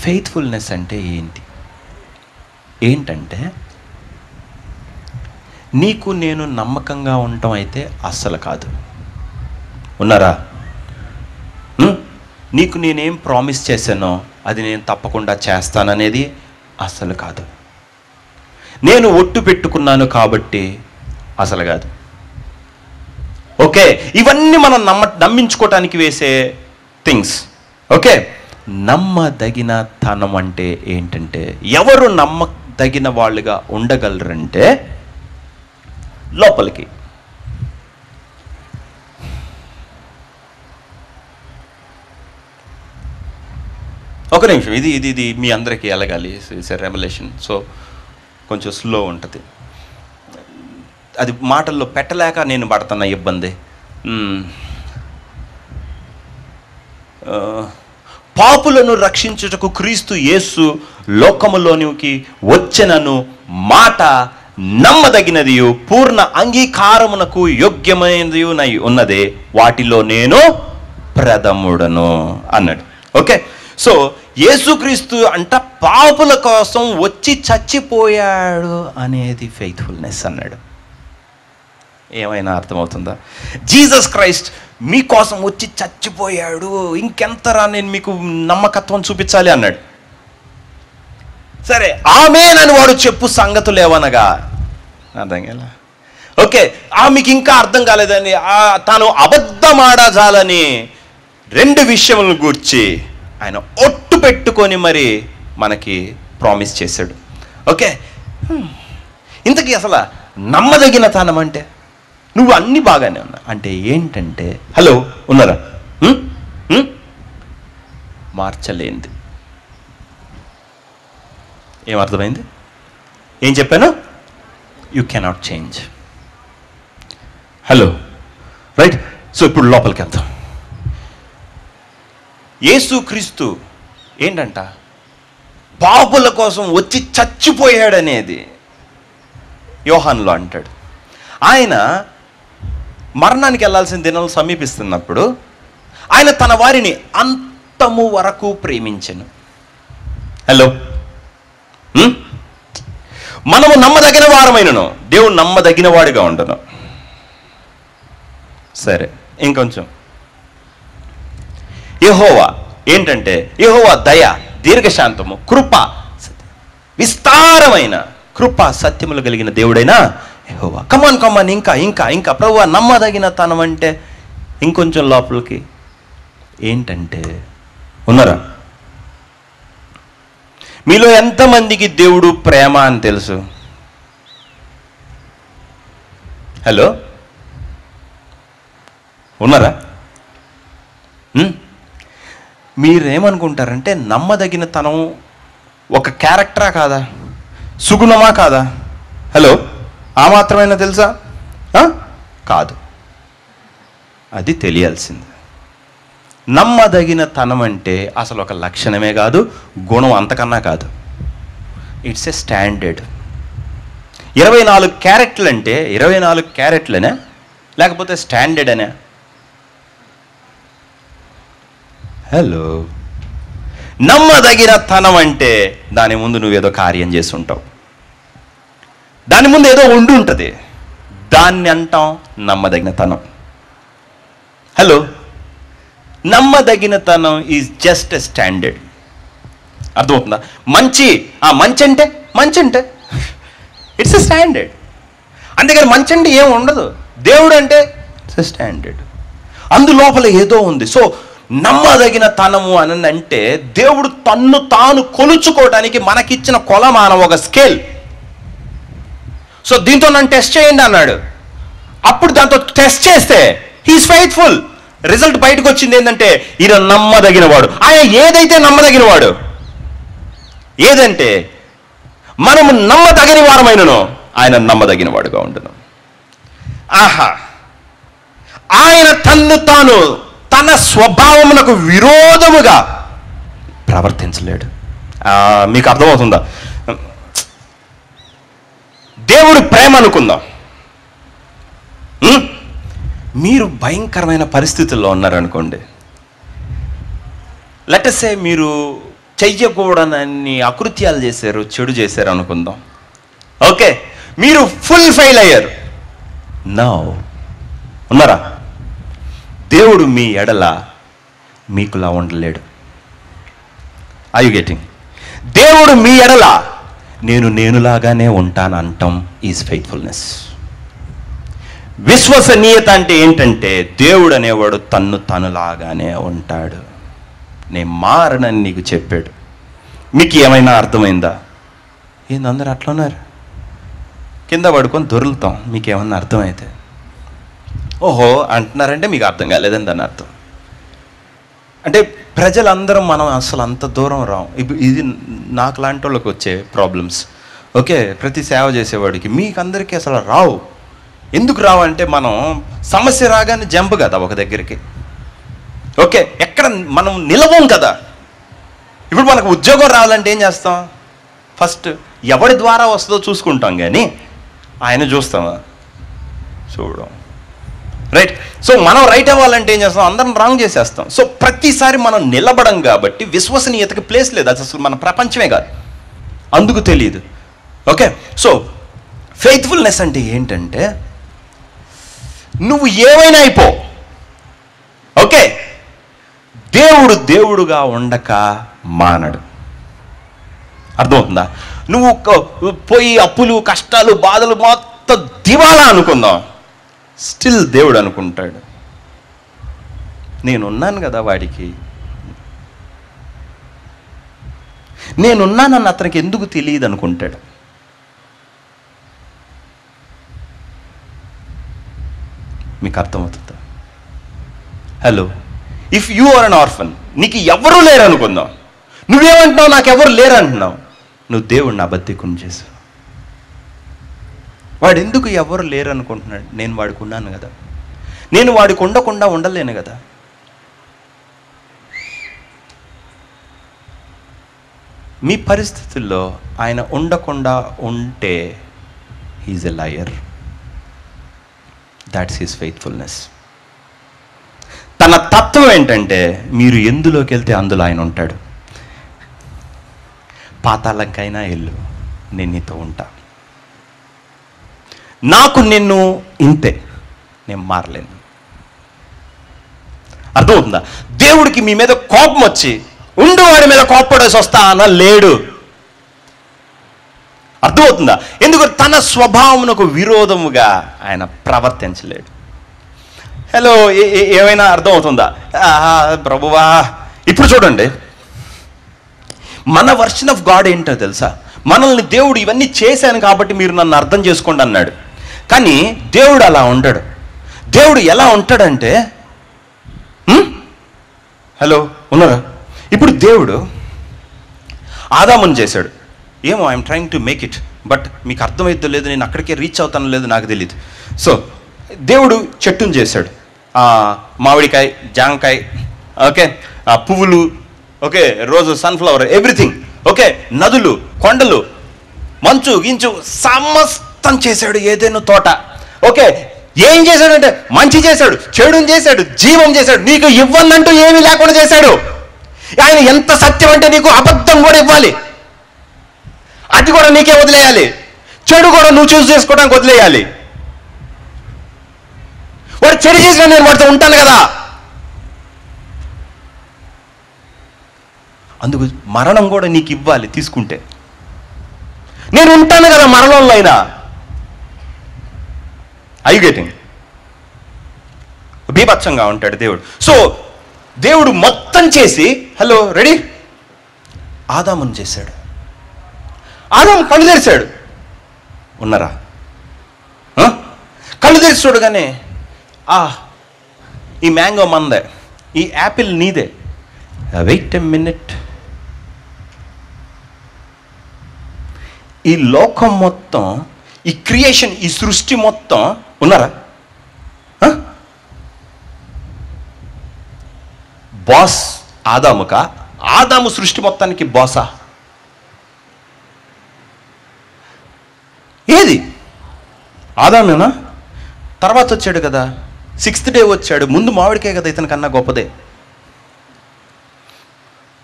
ఫెయిత్ఫుల్నెస్ అంటే ఏంటంటే నీకు నేను నమ్మకంగా ఉండటం అయితే అస్సలు కాదు. ఉన్నారా? నీకు నేనేం ప్రామిస్ చేశానో అది నేను తప్పకుండా చేస్తాననేది అస్సలు కాదు. నేను ఒట్టు పెట్టుకున్నాను కాబట్టి అసలు కాదు. ఓకే, ఇవన్నీ మనం నమ్మించుకోవటానికి వేసే థింగ్స్. ఓకే, నమ్మదగిన తనం అంటే ఏంటంటే, ఎవరు నమ్మదగిన వాళ్ళుగా ఉండగలరంటే, లోపలికి ఒక నిమిషం, ఇది మీ అందరికీ ఎలగాలి. ఇట్స్ ఎ రెవల్యూషన్, సో కొంచెం స్లో ఉంటుంది. అది మాటల్లో పెట్టలేక నేను పడుతున్న ఇబ్బంది. పాపులను రక్షించుటకు క్రీస్తు యేసు లోకములోనికి వచ్చెనను మాట నమ్మదగినది, పూర్ణ అంగీకారమునకు యోగ్యమైనది ఉన్నదే, వాటిలో నేను ప్రథముడను అన్నాడు. ఓకే, సో యేసుక్రీస్తు అంట పాపుల కోసం వచ్చి చచ్చిపోయాడు అనేది ఫెయిత్ఫుల్నెస్ అన్నాడు. ఏమైనా అర్థమవుతుందా? జీసస్ క్రైస్ట్ మీకోసం వచ్చి చచ్చిపోయాడు, ఇంకెంతరా నేను మీకు నమ్మకత్వం చూపించాలి అన్నాడు. సరే, ఆమేనని వాడు చెప్పు సంగతులు ఏవనగా, అర్థం కాలే. ఓకే, మీకు ఇంకా అర్థం కాలేదని తాను అబద్ధమాడజాలని రెండు విషయములను గూర్చి ఆయన ఒట్టు పెట్టుకొని మరి మనకి ప్రామిస్ చేశాడు. ఓకే, ఇంతకీ అసలు నమ్మదగిన తనం అంటే, నువ్వు అన్నీ బాగానే ఉన్నా అంటే ఏంటంటే, హలో ఉన్నారా? మార్చలేంది. ఏమర్థమైంది? ఏం చెప్పాను? You cannot change. Hello, right. So ఇప్పుడు లోపలికి వెళ్తాం. యేసుక్రీస్తు ఏంటంట, పాపుల కోసం వచ్చి చచ్చిపోయాడనేది యోహానులో అంటాడు. ఆయన మరణానికి వెళ్ళాల్సిన దినాలు సమీపిస్తున్నప్పుడు ఆయన తన వారిని అంతము వరకు ప్రేమించెను. హలో, మనము నమ్మదగిన వారమైనను దేవుడు నమ్మదగిన వాడిగా ఉండను. సరే, ఇంకొంచెం. యెహోవా ఏంటంటే, యెహోవా దయ, దీర్ఘశాంతము, కృప, విస్తారమైన కృప సత్యములు కలిగిన దేవుడైనా యెహోవా. కమాన్ ఇంకా ఇంకా ఇంకా ప్రభువా నమ్మదగిన తనం అంటే ఇంకొంచెం లోపలికి ఏంటంటే, ఉన్నారా? మీలో ఎంతమందికి దేవుడు ప్రేమ అని తెలుసు? హలో, ఉన్నారా? మీరేమనుకుంటారంటే నమ్మదగిన తనం ఒక క్యారెక్టరా కాదా, సుగుణమా కాదా? హలో, ఆ మాత్రమైనా తెలుసా? కాదు, అది తెలియాల్సింది. నమ్మదగిన తనం అంటే అసలు ఒక లక్షణమే కాదు, గుణం అంతకన్నా కాదు. It's a standard. 24 క్యారెట్లు అంటే 24 క్యారెట్లనే, లేకపోతే స్టాండర్డ్ అనే? హలో, నమ్మదగిన తనం అంటే దాని ముందు నువ్వేదో కార్యం చేసి ఉంటావు, దాని ముందు ఏదో ఉండి ఉంటుంది, దాన్ని అంటాం నమ్మదగిన తనం. హలో, నమ్మదగినతనం ఈజ్ జస్ట్ ఎ స్టాండర్డ్. అర్థమవుతుందా? మంచి అంటే ఇట్స్ ఎ స్టాండర్డ్. అందుకని మంచి అంటే ఏం ఉండదు. దేవుడు అంటే ఇట్స్ ఎ స్టాండర్డ్. అందులోపల ఏదో ఉంది. సో నమ్మదగిన తనము అని అంటే దేవుడు తన్ను తాను కొలుచుకోవడానికి మనకిచ్చిన కొలమానం, ఒక స్కేల్. సో దీంతో నన్ను టెస్ట్ చేయండి అన్నాడు. అప్పుడు దాంతో టెస్ట్ చేస్తే హీఈస్ ఫెయిత్ఫుల్. రిజల్ట్ బయటకు వచ్చింది ఏంటంటే ఈయన నమ్మదగిన వాడు. ఆయన ఏదైతే నమ్మదగిన వాడు, ఏదంటే మనము నమ్మదగిన వారమైనను ఆయన నమ్మదగిన వాడుగా ఉండును. ఆహా, ఆయన తన్ను తాను తన స్వభావమునకు విరోధముగా ప్రవర్తించలేడు. మీకు అర్థమవుతుందా? దేవుడు ప్రేమ అనుకుందాం. మీరు భయంకరమైన పరిస్థితుల్లో ఉన్నారనుకోండి. లెట్ us say మీరు చెయ్యకూడనన్ని అకృత్యాలు చేశారు, చెడు చేశారు అనుకుందాం. ఓకే, మీరు ఫుల్ ఫెయిల్ అయ్యారు. నో, ఉన్నారా? దేవుడు మీ ఎడల మీకులా ఉండలేడు. Are you getting? దేవుడు మీ ఎడల నేనులాగానే ఉంటాను అంటాం ఈజ్ ఫెయిత్ఫుల్నెస్. విశ్వసనీయత అంటే ఏంటంటే దేవుడు అనేవాడు తన్ను తనులాగానే ఉంటాడు. నేను మారనని నీకు చెప్పాడు. మీకు ఏమైనా అర్థమైందా? ఏంది అందరు అట్లా ఉన్నారు? కింద పడుకొని దొరులుతాం. మీకేమన్నా అర్థమైతే ఓహో అంటున్నారంటే మీకు అర్థం కాలేదని దాని అర్థం. అంటే ప్రజలందరం మనం అసలు అంత దూరం రాం. ఇది నాకు లాంటి వాళ్ళకి వచ్చే ప్రాబ్లమ్స్. ఓకే, ప్రతి సేవ చేసేవాడికి మీకు అందరికీ అసలు రావు. ఎందుకు రావంటే మనం సమస్య రాగానే జంప్ కదా ఒక దగ్గరికి. ఓకే, ఎక్కడ మనం నిలవం కదా. ఇప్పుడు మనకు ఉద్యోగం రావాలంటే ఏం చేస్తాం? ఫస్ట్ ఎవరి ద్వారా వస్తుందో చూసుకుంటాం, కానీ ఆయన చూస్తామా? చూడం. రైట్. సో మనం రైట్ అవ్వాలంటే ఏం చేస్తాం? అందరం రాంగ్ చేసేస్తాం. సో ప్రతిసారి మనం నిలబడం కాబట్టి విశ్వసనీయతకి ప్లేస్ లేదు. అది అసలు మన ప్రపంచమే కాదు, అందుకు తెలియదు. ఓకే, సో ఫెయిత్ఫుల్నెస్ అంటే ఏంటంటే నువ్వు ఏమైనా అయిపో, ఓకే, దేవుడుగా ఉండక మానడు. అర్థమవుతుందా? నువ్వు పోయి అప్పులు, కష్టాలు, బాధలు మొత్తం దివాలా అనుకుందాం, స్టిల్ దేవుడు అనుకుంటాడు నేనున్నాను కదా వాడికి, నేనున్నానన్న అతనికి ఎందుకు తెలియదు అనుకుంటాడు. మీకు అర్థమవుతుందా? Hello, if you are an orphan, నీకు ఎవరూ లేరు అనుకుందాం, నువ్వేమంటున్నావు? నాకెవరు లేరు అంటున్నావు. నువ్వు దేవుడిని అబద్ధికుని చేసావు. వాడు ఎందుకు ఎవరు లేరు అనుకుంటున్నాడు? నేను వాడికి ఉన్నాను కదా, నేను వాడికి ఉండకుండా ఉండలేను కదా. మీ పరిస్థితుల్లో ఆయన ఉండకుండా ఉంటే he's a liar. That's his faithfulness. తన తత్వం ఏంటంటే మీరు ఎందులోకి వెళ్తే అందులో ఆయన ఉంటాడు. పాతాళంకైనా వెళ్ళు, నేను నీతో ఉంటా. నాకు నిన్ను ఇంతే, నేను మారలేను. అర్థమవుతుందా? దేవుడికి మీ మీద కోపం వచ్చి ఉండు వాడి మీద కోప్పడేసి వస్తా అన్న లేడు. అర్థమవుతుందా? ఎందుకు? తన స్వభావమునకు విరోధముగా ఆయన ప్రవర్తించలేడు. హలో, ఏమైనా అర్థమవుతుందా? ప్రభువా, ఇప్పుడు చూడండి, మన వర్షన్ ఆఫ్ గాడ్ ఏంటో తెలుసా? మనల్ని దేవుడు ఇవన్నీ చేశాను కాబట్టి మీరు నన్ను అర్థం చేసుకోండి అన్నాడు. కానీ దేవుడు అలా ఉండడు. దేవుడు ఎలా ఉంటాడంటే, హలో ఉన్నారా? ఇప్పుడు దేవుడు ఆదాముని చేశాడు. ఏమో I'm trying to make it, but మీకు అర్థమైద్దో లేదు, నేను అక్కడికే రీచ్ అవుతానో లేదు నాకు తెలియదు. సో దేవుడు చెట్టును చేశాడు, మామిడికాయ, జాంకాయ, ఓకే, పువ్వులు, ఓకే, రోజు, సన్ఫ్లవర్, ఎవ్రీథింగ్, ఓకే, నదులు, కొండలు, మంచు గించు సమస్తం చేశాడు. ఏదైనా తోట, ఓకే, ఏం చేశాడంటే మంచి చేశాడు, చెడుని చేశాడు, జీవం చేశాడు. నీకు ఇవ్వనంటూ ఏమీ లేకుండా చేశాడు. ఆయన ఎంత సత్యం అంటే నీకు అబద్ధం కూడా ఇవ్వాలి, అది కూడా నీకే వదిలేయాలి. చెడు కూడా నువ్వు చూస్ చేసుకోవడానికి వదిలేయాలి. వాడు చెడు చేసిన నేను వాడితో ఉంటాను కదా. అందుకు మరణం కూడా నీకు ఇవ్వాలి తీసుకుంటే. నేను ఉంటాను కదా మరణంలో అయినా. I getting? బీభత్సంగా ఉంటాడు దేవుడు. సో దేవుడు మొత్తం చేసి, హలో రెడీ, ఆదామును చేశాడు. ఆదాము కళ్ళు తెరిచాడు. ఉన్నారా? కళ్ళు తెరిచి చూడగానే, ఈ మ్యాంగో మందే, ఈ యాపిల్ నీదే. వెయిట్ ఎ మినిట్, ఈ లోకం మొత్తం, ఈ క్రియేషన్, ఈ సృష్టి మొత్తం ఉన్నారా? బాస్ ఆదాముకా? ఆదాము సృష్టి మొత్తానికి బాసా? ఏది? ఆదామేనా? తర్వాత వచ్చాడు కదా, 6th డే వచ్చాడు. ముందు మామిడికాయ కదా ఇతని కన్నా గొప్పదే.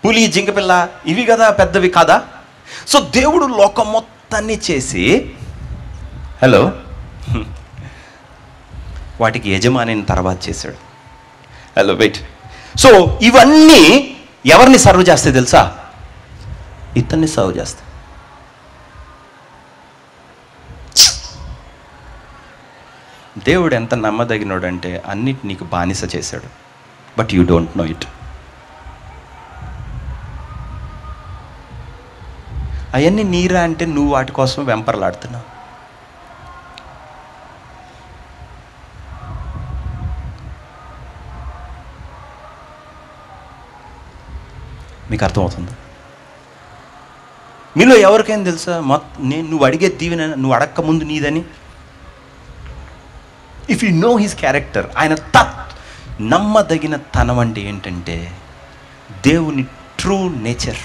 పులి, జింకపిల్ల ఇవి కదా పెద్దవి కాదా? సో దేవుడు లోకం మొత్తాన్ని చేసి, హలో, వాటికి యజమానిని తర్వాత చేశాడు. Hello wait. సో ఇవన్నీ ఎవరిని సర్వ్ చేస్తాయి తెలుసా? ఇతన్ని సర్వ్ చేస్తాయి. దేవుడు ఎంత నమ్మదగినోడంటే అన్నిటి నీకు బానిస చేశాడు. But you don't know it. అవన్నీ నీరా అంటే నువ్వు వాటి కోసం వెంపర్లాడుతున్నావు. మీకు అర్థమవుతుందా? మీలో ఎవరికైనా తెలుసా నువ్వు అడిగే దీవెన నువ్వు అడక్క ముందు నీదని? If you know his character, ఆయన నమ్మదగిన తనం అంటే ఏంటంటే దేవుని ట్రూ నేచర్.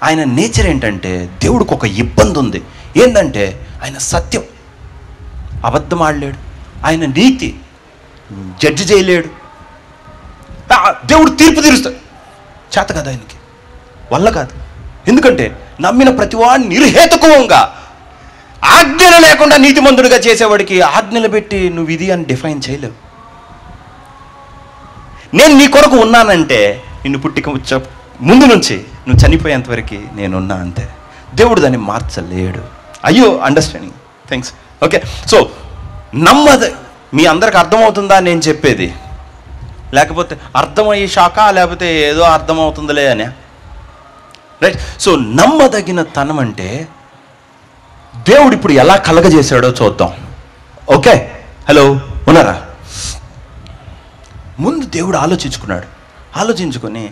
ఆయన నేచర్ ఏంటంటే దేవుడికి ఒక ఇబ్బంది ఉంది. ఏంటంటే ఆయన సత్యం, అబద్ధం ఆడలేడు. ఆయన నీతి, జడ్జి చేయలేడు. దేవుడు తీర్పు తీరుస్తాడు. చేత కదా ఆయనకి, వల్ల కాదు. ఎందుకంటే నమ్మిన ప్రతివాడిని నిర్హేతుకంగా ఆజ్ఞలు లేకుండా నీతిమంతుడిగా చేసేవాడికి ఆజ్ఞలు పెట్టి నువ్వు ఇది అని డిఫైన్ చేయలేవు. నేను నీ కొరకు ఉన్నానంటే నిన్ను పుట్టిక ముందు నుంచి నువ్వు చనిపోయేంతవరకు నేనున్నా అంతే. దేవుడు దాన్ని మార్చలేడు. అయ్యో అండర్స్టాండింగ్, థ్యాంక్స్. ఓకే, సో మీ అందరికి అర్థమవుతుందా నేను చెప్పేది? లేకపోతే అర్థమయ్యే షాక, లేకపోతే ఏదో అర్థమవుతుందిలే అని? రైట్. సో నమ్మదగిన తనం అంటే దేవుడు ఇప్పుడు ఎలా కలగజేశాడో చూద్దాం. ఓకే, హలో ఉన్నారా? ముందు దేవుడు ఆలోచించుకొని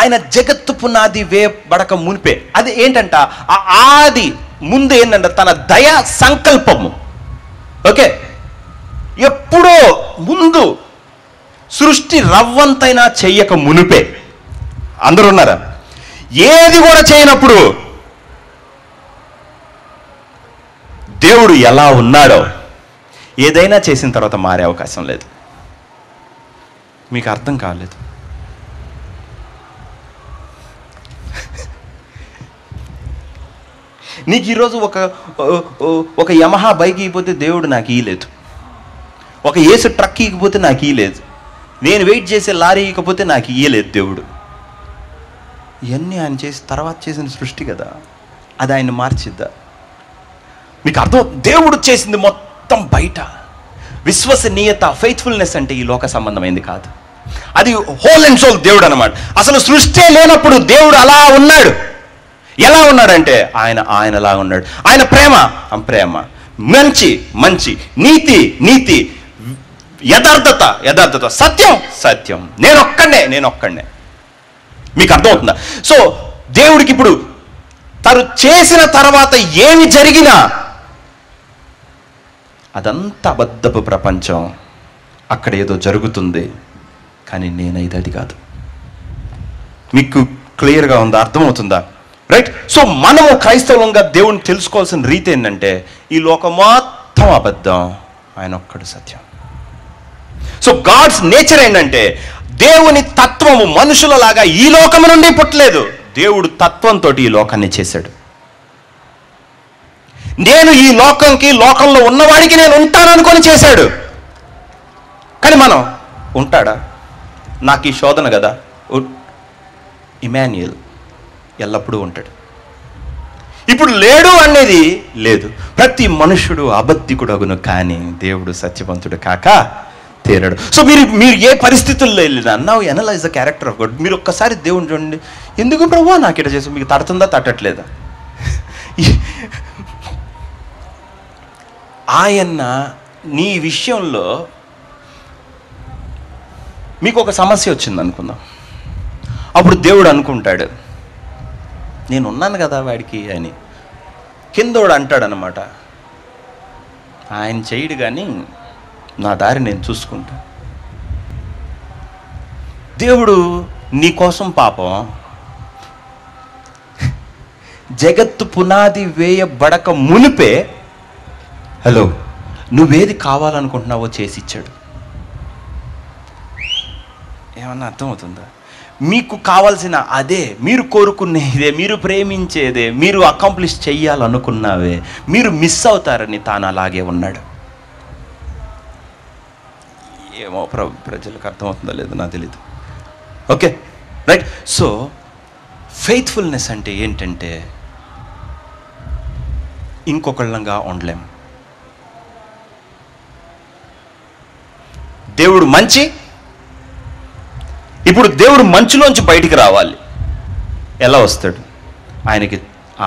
ఆయన జగత్తు పునాది వేయబడక మునిపే, అది ఏంటంట, ఆది ముందు ఏంటంట తన దయా సంకల్పము. ఓకే, ఎప్పుడో ముందు సృష్టి రవ్వంతైనా చెయ్యక మునిపే, అందరూ ఉన్నారా? ఏది కూడా చేయనప్పుడు దేవుడు ఎలా ఉన్నాడో ఏదైనా చేసిన తర్వాత మారే అవకాశం లేదు. మీకు అర్థం కాలేదు? నీకు ఈరోజు ఒక యమహా బైక్ ఇకపోతే దేవుడు నాకు ఇయ్యలేదు. ఒక ఏసు ట్రక్ ఇకపోతే నాకు ఇయ్యలేదు. నేను వెయిట్ చేసే లారీ ఇకపోతే నాకు ఇయ్యలేదు దేవుడు. ఇవన్నీ ఆయన చేసి తర్వాత చేసిన సృష్టి కదా, అది ఆయన మార్చిద్దా? మీకు అర్థం? దేవుడు చేసింది మొత్తం బయట. విశ్వసనీయత, ఫెయిత్ఫుల్నెస్ అంటే ఈ లోక సంబంధమైంది కాదు. అది హోల్ అండ్ సోల్ దేవుడు అన్నమాట. అసలు సృష్టి లేనప్పుడు దేవుడు అలా ఉన్నాడు. ఎలా ఉన్నాడంటే ఆయనలా ఉన్నాడు. ఆయన ప్రేమ, మంచి, నీతి, యథార్థత, సత్యం. నేనొక్కడే. మీకు అర్థమవుతుందా? సో దేవుడికి ఇప్పుడు తను చేసిన తర్వాత ఏమి జరిగినా అదంతా అబద్ధపు ప్రపంచం, అక్కడ ఏదో జరుగుతుంది, కానీ నేనైతే అది కాదు. మీకు క్లియర్గా ఉందా? అర్థమవుతుందా? రైట్. సో మనము క్రైస్తవంగా దేవుని తెలుసుకోవాల్సిన రీతి ఏంటంటే ఈ లోకం మొత్తం అబద్ధం, ఆయన ఒక్కడు సత్యం. సో గాడ్స్ నేచర్ ఏంటంటే దేవుని తత్వము మనుషులలాగా ఈ లోకము నుండి పుట్టలేదు. దేవుడు తత్వంతో ఈ లోకాన్ని చేశాడు. నేను ఈ లోకంలో ఉన్నవాడికి నేను ఉంటాననుకొని చేశాడు. కానీ మనం ఉంటాడా? నాకు ఈ శోధన కదా. ఇమాన్యుయల్, ఎల్లప్పుడూ ఉంటాడు. ఇప్పుడు లేడు అనేది లేదు. ప్రతి మనుషుడు అబద్ధికుడగును, కానీ దేవుడు సత్యవంతుడు కాక తీరడు. సో మీరు ఏ పరిస్థితుల్లో వెళ్ళినా now analyse the character of God. మీరు ఒక్కసారి దేవుని చూడండి. ఎందుకు ప్రభువా నాకు ఇట్లా చేసి, మీకు తడుతుందా తట్టట్లేదా? ఆయన నీ విషయంలో మీకు ఒక సమస్య వచ్చింది అనుకుందాం. అప్పుడు దేవుడు అనుకుంటాడు, నేను ఉన్నాను కదా వాడికి అని. కిందోడు అంటాడు అనమాట, ఆయన చేయడు కానీ నా దారి నేను చూసుకుంటా. దేవుడు నీ కోసం పాపం జగత్తు పునాది వేయబడక మునిపే హలో నువ్వేది కావాలనుకుంటున్నావో చేసి ఇచ్చాడు. ఏమన్నా అర్థమవుతుందా? మీకు కావాల్సిన అదే, మీరు కోరుకునేదే, మీరు ప్రేమించేదే, మీరు అకాంప్లిష్ చెయ్యాలనుకున్నావే మీరు మిస్ అవుతారని తాను అలాగే ఉన్నాడు. ఏమో ప్రజలకు అర్థమవుతుందో లేదో నాకు తెలీదు. Okay right. సో ఫెయిత్ఫుల్నెస్ అంటే ఏంటంటే ఇంకొకళ్ళంగా ఉండలేం. దేవుడు మంచి. ఇప్పుడు దేవుడు మంచులోంచి బయటికి రావాలి. ఎలా వస్తాడు?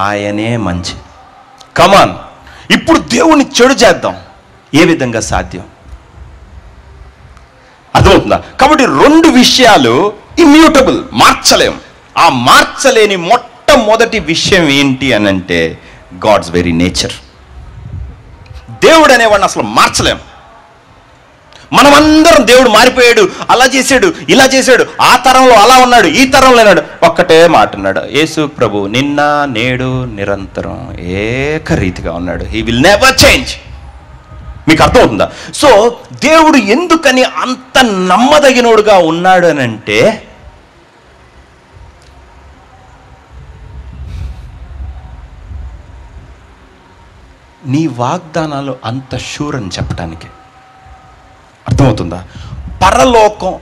ఆయనే మంచి. కమాన్, ఇప్పుడు దేవుని చెడు చేద్దాం. ఏ విధంగా సాధ్యం? అర్థమవుతుందా? కాబట్టి రెండు విషయాలు ఇమ్యూటబుల్, మార్చలేం. ఆ మార్చలేని మొట్టమొదటి విషయం ఏంటి అని అంటే గాడ్స్ వెరీ నేచర్. దేవుడు అనేవాడిని అసలు మార్చలేం. మనమందరం దేవుడు మారిపోయాడు, అలా చేశాడు, ఇలా చేశాడు, ఆ తరంలో అలా ఉన్నాడు, ఈ తరంలో ఉన్నాడు. ఒక్కటే మాట అన్నాడు యేసు ప్రభు, నిన్న నేడు నిరంతరం ఏకరీతిగా ఉన్నాడు. He will never change. మీకు అర్థమవుతుందా? సో దేవుడు ఎందుకని అంత నమ్మదగినోడుగా ఉన్నాడు అని అంటే నీ వాగ్దానాలు అంత షూర్ అని చెప్పటానికి. అర్థమవుతుందా? పరలోకం,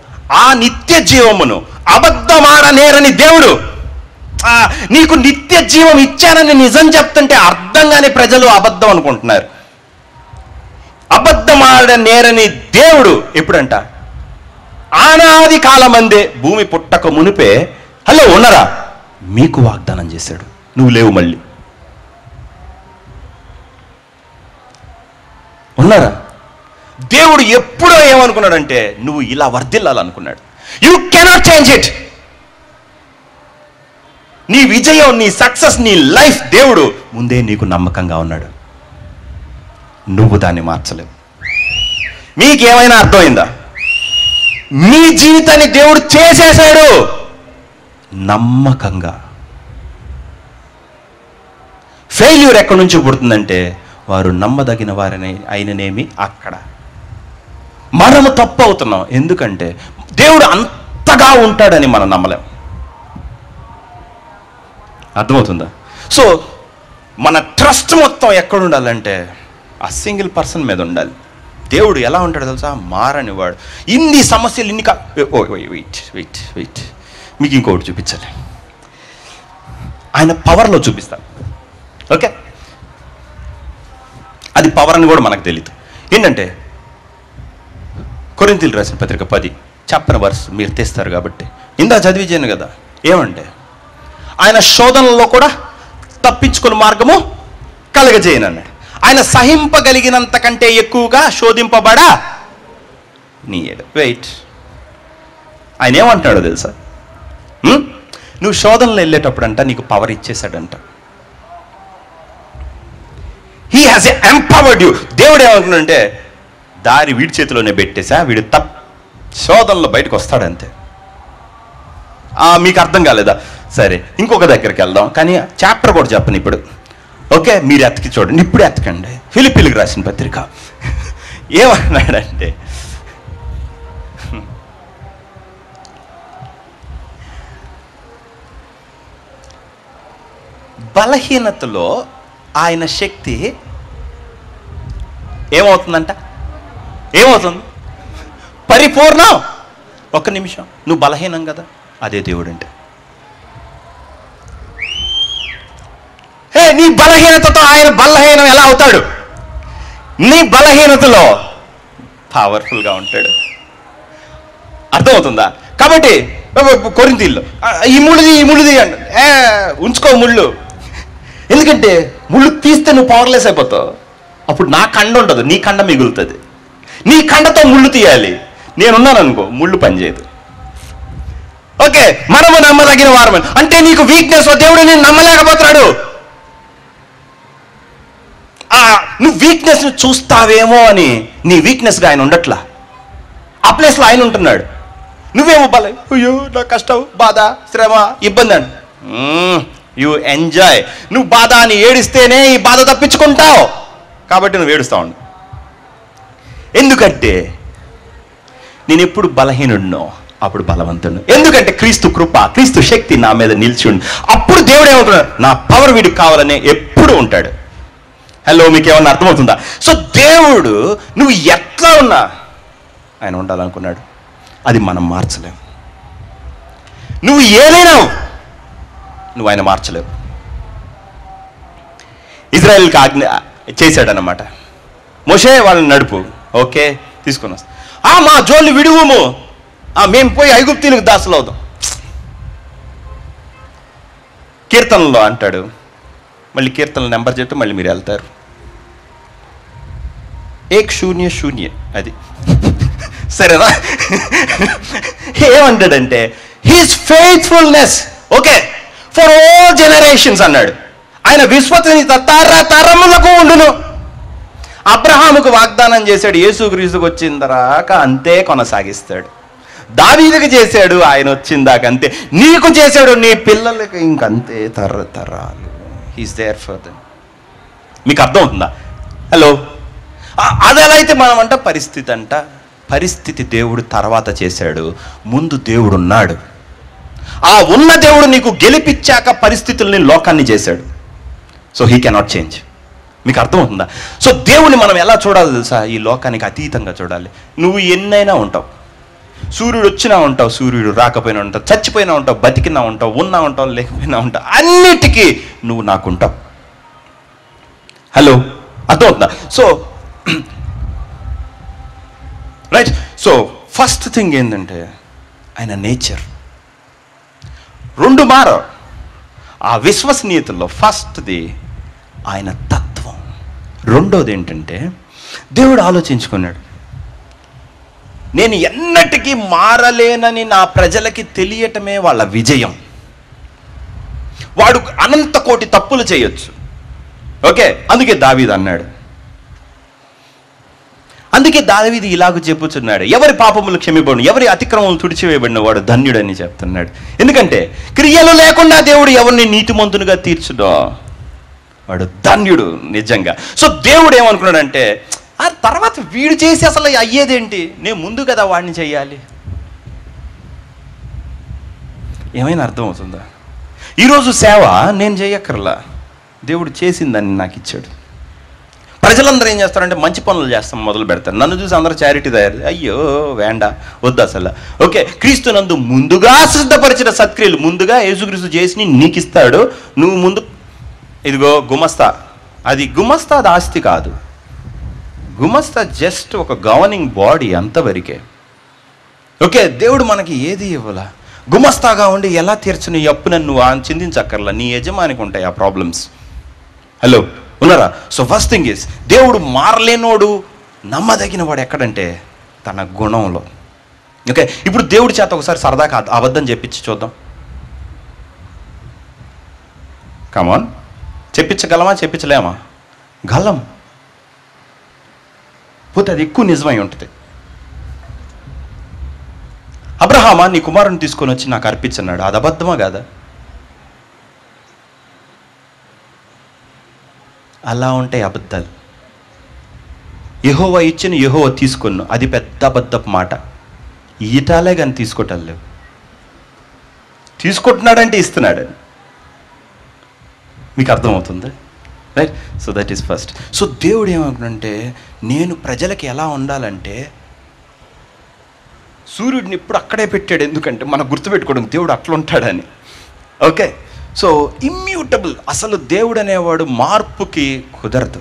ఆ నిత్య జీవమును అబద్ధమాడనేరని దేవుడు నీకు నిత్య జీవం ఇచ్చానని నిజం చెప్తుంటే అర్థంగానే ప్రజలు అబద్ధం అనుకుంటున్నారు. అబద్ధమాడనేరని దేవుడు ఎప్పుడంట? ఆనాది కాలమందే, భూమి పుట్టక మునిపే హలో ఉన్నారా మీకు వాగ్దానం చేశాడు. నువ్వు లేవు, మళ్ళీ ఉన్నారా? దేవుడు ఎప్పుడో ఏమనుకున్నాడంటే నువ్వు ఇలా వర్ధిల్లాలనుకున్నాడు. You cannot change it. నీ విజయం, నీ సక్సెస్, నీ లైఫ్ దేవుడు ముందే నీకు నమ్మకంగా ఉన్నాడు. నువ్వు దాన్ని మార్చలేవు. మీకేమైనా అర్థమైందా? మీ జీవితాన్ని దేవుడు చేసేశాడు నమ్మకంగా. ఫెయిల్యూర్ ఎక్కడి నుంచి పుడుతుందంటే వారు నమ్మదగిన వారిని అయిననేమి అక్కడ. మనము తప్పు అవుతున్నాం ఎందుకంటే దేవుడు అంతగా ఉంటాడని మనం నమ్మలేం. అర్థమవుతుందా? సో మన ట్రస్ట్ మొత్తం ఎక్కడ ఉండాలంటే ఆ సింగిల్ పర్సన్ మీద ఉండాలి. దేవుడు ఎలా ఉంటాడో తెలుసా? మారనివాడు. ఇన్ని సమస్యలు ఇన్ని వెయిట్ మీకు ఇంకొకటి చూపించాలి. ఆయన పవర్లో చూపిస్తాను. ఓకే, అది పవర్ అని కూడా మనకు తెలియదు. ఏంటంటే కొరింథీయులకు రాసిన పత్రిక 10 చెప్పిన వర్స్ మీరు తెస్తారు కాబట్టి ఇందా చదివించాను కదా. ఏమంటే ఆయన శోధనలో కూడా తప్పించుకునే మార్గము కలగజేయనన్నాడు. ఆయన సహింపగలిగినంత కంటే ఎక్కువగా శోధింపబడా నీయడు. వెయిట్, ఆయన ఏమంటున్నాడో తెలుసా? నువ్వు శోధనలో వెళ్ళేటప్పుడు అంట నీకు పవర్ ఇచ్చేసాడంట. He has empowered you. దేవుడు ఏమంటున్నాడంటే దారి వీడి చేతిలోనే పెట్టేసా, వీడు శోధనలో బయటకు వస్తాడంతే. మీకు అర్థం కాలేదా? సరే, ఇంకొక దగ్గరికి వెళ్దాం. కానీ చాప్టర్ కూడా చెప్పను ఇప్పుడు. ఓకే, మీరు ఎత్తికి చూడండి, ఇప్పుడే ఎత్తకండి. ఫిలిప్పీలకు రాసిన పత్రిక ఏమన్నాడంటే బలహీనతలో ఆయన శక్తి ఏమవుతుందంట? ఏమవుతుంది? పరిపూర్ణం. ఒక్క నిమిషం, నువ్వు బలహీనం కదా, అదే దేవుడు అంటే. నీ బలహీనతతో ఆయన బలహీనం ఎలా అవుతాడు? నీ బలహీనతలో పవర్ఫుల్గా ఉంటాడు. అర్థమవుతుందా? కాబట్టి కొరింథీయుల్లో ఈ ముళ్ళుది అంట, ఉంచుకో ముళ్ళు. ఎందుకంటే ముళ్ళు తీస్తే నువ్వు పవర్లెస్ అయిపోతావు. అప్పుడు నా కండ ఉండదు, నీ కండ మిగులుతుంది. నీ కండతో ముళ్ళు తీయాలి. నేనున్నాను అనుకో, ముళ్ళు పనిచేయదు. ఓకే, మనము నమ్మదగిన వారము అంటే నీకు వీక్నెస్, దేవుడు నేను నమ్మలేకపోతున్నాడు. నువ్వు వీక్నెస్ని చూస్తావేమో అని నీ వీక్నెస్గా ఆయన ఉండట్లా. ఆ ప్లేస్లో ఆయన ఉంటున్నాడు. నువ్వేమో అయ్యో నా కష్టం, బాధ, శ్రమ, ఇబ్బంది అని యు ఎంజాయ్. నువ్వు బాధ అని ఏడిస్తేనే ఈ బాధ తప్పించుకుంటావు. కాబట్టి నువ్వు ఏడుస్తా ఉండు. ఎందుకంటే నేను ఎప్పుడు బలహీనుడినో అప్పుడు బలవంతుడు. ఎందుకంటే క్రీస్తు కృప, క్రీస్తు శక్తి నా మీద నిలిచి ఉండి అప్పుడు దేవుడు ఏమవుతున్నాడు, నా పవర్ వీడికి కావాలనే ఎప్పుడు ఉంటాడు. హలో, మీకు ఏమన్నా అర్థమవుతుందా? సో దేవుడు నువ్వు ఎట్లా ఉన్నా ఆయన ఉండాలనుకున్నాడు. అది మనం మార్చలేము. నువ్వు ఏదైనావు, నువ్వు ఆయన మార్చలేవు. ఇజ్రాయెల్కి ఆజ్ఞ చేశాడనమాట, మోషే వాళ్ళని నడుపు. ఓకే, తీసుకొని వస్తా. మా జోళ్ళు విడువుము, మేము పోయి ఐగుప్తీలకు దాసులు అవుదాం. కీర్తనలో అంటాడు, మళ్ళీ కీర్తనల నెంబర్ చెప్తే మళ్ళీ మీరు వెళ్తారు. 100 అది సరేనా? ఏమంటాడంటే he's faithfulness okay for all generations అన్నాడు. ఆయన విశ్వసనీయత తరములకు ఉండును. అబ్రహాముకు వాగ్దానం చేశాడు, యేసుక్రీస్తుకు వచ్చిన దాకా అంతే కొనసాగిస్తాడు. దావీదుకు చేశాడు, ఆయన వచ్చిన దాకా అంతే. నీకు చేశాడు, నీ పిల్లలకి ఇంకంతే తరతరాలు. He's there for them. మీకు అర్థమవుతుందా? హలో, అది ఎలా అయితే మనం అంట పరిస్థితి అంట. పరిస్థితి దేవుడు తర్వాత చేశాడు, ముందు దేవుడు ఉన్నాడు. ఆ ఉన్న దేవుడు నీకు గెలిపించాక పరిస్థితుల్ని, లోకాన్ని చేశాడు. So he cannot change. మీకు అర్థమవుతుందా? సో దేవుని మనం ఎలా చూడాలి తెలుసా? ఈ లోకానికి అతీతంగా చూడాలి. నువ్వు ఎన్నైనా ఉంటావు, సూర్యుడు వచ్చినా ఉంటావు, సూర్యుడు రాకపోయినా ఉంటావు, చచ్చిపోయినా ఉంటావు, బతికినా ఉంటావు, ఉన్నా ఉంటావు, లేకపోయినా ఉంటావు, అన్నిటికీ నువ్వు నాకుంటావు. హలో, అర్థమవుతుందా? So right. So first thing ఏంటంటే ఆయన నేచర్. 2 మారు ఆ విశ్వసనీయతలో ఫస్ట్ది ఆయన తత్వం. రెండోది ఏంటంటే దేవుడు ఆలోచించుకున్నాడు, నేను ఎన్నటికీ మారలేనని నా ప్రజలకి తెలియటమే వాళ్ళ విజయం. వాడు అనంత కోటి తప్పులు చేయొచ్చు. ఓకే, అందుకే దావీదు అన్నాడు, అందుకే దావీదు ఇలాగ చెప్పుచున్నాడు, ఎవరి పాపములు క్షమింపబడిన, ఎవరి అతిక్రమములు తుడిచివేయబడిన వాడు ధన్యుడని చెప్తున్నాడు. ఎందుకంటే క్రియలు లేకుండా దేవుడు ఎవరిని నీతిమంతునిగా తీర్చుడో వాడు ధన్యుడు నిజంగా. సో దేవుడు ఏమనుకున్నాడంటే, ఆ తర్వాత వీడు చేసి అసలు అయ్యేదేంటి, నేను ముందు కదా వాడిని చెయ్యాలి. ఏమైనా అర్థమవుతుందా? ఈరోజు సేవ నేను చేయక్కర్లా, దేవుడు చేసిందని నాకు ఇచ్చాడు. ప్రజలందరూ ఏం చేస్తారంటే మంచి పనులు చేస్తాం మొదలు పెడతారు. నన్ను చూసి అందరూ చారిటీ తయారు, అయ్యో వేండా వద్దు అసలు. ఓకే, క్రీస్తు నందు ముందుగా సిద్ధపరిచిన సత్క్రియలు ముందుగా యేసుక్రీస్తు చేసి నీకు ఇస్తాడు. నువ్వు ముందు ఇదిగో గుమస్తా, అది గుమస్తా, అది ఆస్తి కాదు. గుమస్తా జస్ట్ ఒక గవర్నింగ్ బాడీ, అంతవరకే. ఓకే, దేవుడు మనకి ఏది ఇవ్వాలా? గుమస్తాగా ఉండి ఎలా తీర్చని అప్పును నువ్వు చిందించక్కర్లా, నీ యజమానికి ఉంటాయి ఆ ప్రాబ్లమ్స్. హలో, ఉన్నారా? సో ఫస్ట్ థింగ్ ఇస్ దేవుడు మారలేనోడు, నమ్మదగిన వాడు ఎక్కడంటే తన గుణంలో. ఓకే, ఇప్పుడు దేవుడి చేత ఒకసారి సరదాగా అబద్ధం చెప్పించి చూద్దాం. కమాన్, చెప్పించగలమా? చెప్పించలేమా? గలం. పోతే అది ఎక్కువ నిజమై ఉంటుంది. అబ్రహామా, నీ కుమారుని తీసుకొని వచ్చి నాకు అర్పించన్నాడు, అది అబద్ధమా కాదా? అలా ఉంటాయి అబద్ధాలు. యెహోవా ఇచ్చిన యెహోవా తీసుకున్నా, అది పెద్ద అబద్ధపు మాట. ఈటాలే కానీ తీసుకోవటం లేవు. తీసుకుంటున్నాడంటే ఇస్తున్నాడు. మీకు అర్థమవుతుంది? Right. So that is first. So దేవుడు ఏమనుకుంటే, నేను ప్రజలకి ఎలా ఉండాలంటే, సూర్యుడిని ఇప్పుడు అక్కడే పెట్టాడు, ఎందుకంటే మనం గుర్తుపెట్టుకోవడం దేవుడు అట్లా ఉంటాడని. ఓకే, సో ఇమ్యూటబుల్, అసలు దేవుడు అనేవాడు మార్పుకి కుదరదు.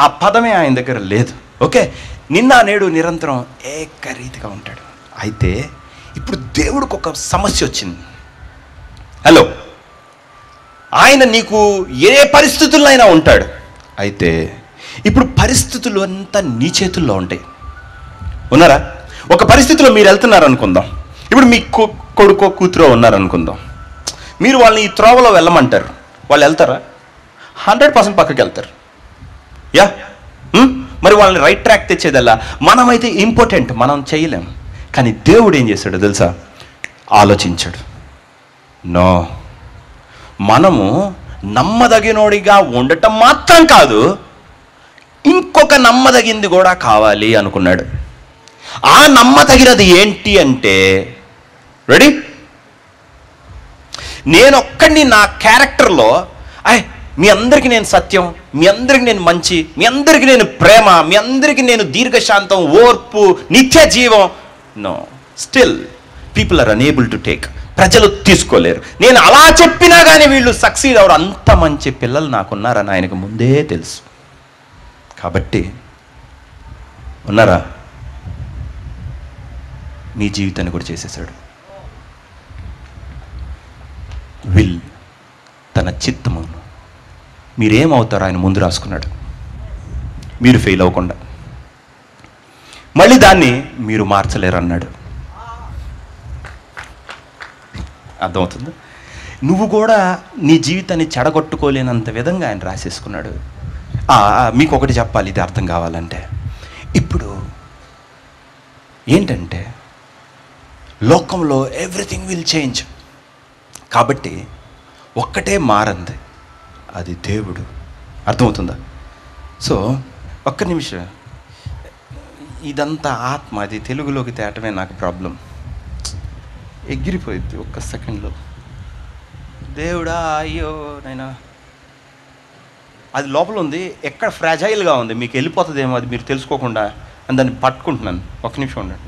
ఆ పదమే ఆయన దగ్గర లేదు. ఓకే, నిన్న నేడు నిరంతరం ఏకరీతిగా ఉంటాడు. అయితే ఇప్పుడు దేవుడికి ఒక సమస్య వచ్చింది. హలో, ఆయన నీకు ఏ పరిస్థితుల్లో అయినా ఉంటాడు. అయితే ఇప్పుడు పరిస్థితులు అంతా నీ చేతుల్లో ఉంటాయి. ఉన్నారా? ఒక పరిస్థితిలో మీరు వెళ్తున్నారు అనుకుందాం. ఇప్పుడు మీ కొడుకో కూతురో ఉన్నారనుకుందాం. మీరు వాళ్ళని ఈ త్రోవలో వెళ్ళమంటారు, వాళ్ళు వెళ్తారా? 100% పక్కకి వెళ్తారు. యా, మరి వాళ్ళని రైట్ ట్రాక్ తెచ్చేదల్లా మనమైతే ఇంపార్టెంట్, మనం చేయలేం. కానీ దేవుడు ఏం చేశాడో తెలుసా? ఆలోచించాడు. నో, మనము నమ్మదగినోడిగా ఉండటం మాత్రం కాదు, ఇంకొక నమ్మదగింది కూడా కావాలి అనుకున్నాడు. ఆ నమ్మదగినది ఏంటి అంటే, రెడీ, నేనొక్కడిని నా క్యారెక్టర్లో మీ అందరికీ నేను సత్యం, మీ అందరికీ నేను మంచి, మీ అందరికీ నేను ప్రేమ, మీ అందరికీ నేను దీర్ఘశాంతం, ఓర్పు, నిత్య జీవం. No, still people are unable to take. ప్రజలు తీసుకోలేరు. నేను అలా చెప్పినా కానీ వీళ్ళు సక్సీడ్ అవరు. అంత మంచి పిల్లలు నాకున్నారని ఆయనకు ముందే తెలుసు. కాబట్టి ఉన్నారా, మీ జీవితాన్ని కూడా చేసేసాడు. తన చిత్తమును మీరేమవుతారో ఆయన ముందు రాసుకున్నాడు. మీరు ఫెయిల్ అవ్వకుండా. మళ్ళీ దాన్ని మీరు మార్చలేరు అన్నాడు. అర్థమవుతుంది? నువ్వు కూడా నీ జీవితాన్ని చెడగొట్టుకోలేనంత విధంగా ఆయన రాసేసుకున్నాడు. మీకు ఒకటి చెప్పాలి, ఇది అర్థం కావాలంటే. ఇప్పుడు ఏంటంటే లోకంలో ఎవ్రీథింగ్ విల్ చేంజ్. కాబట్టి ఒక్కటే మారంది, అది దేవుడు. అర్థమవుతుందా? సో ఒక్క నిమిషం, ఇదంతా ఆత్మ, అది తెలుగులోకి తేటమే నాకు ప్రాబ్లం. ఎగిరిపోయింది ఒక్క సెకండ్లో. దేవుడా, అయ్యో నైనా, అది లోపల ఉంది, ఎక్కడ ఫ్రాజైల్గా ఉంది, మీకు వెళ్ళిపోతుందేమో అది మీరు తెలుసుకోకుండా అని దాన్ని పట్టుకుంటున్నాను. ఒక్క నిమిషం ఉండండి.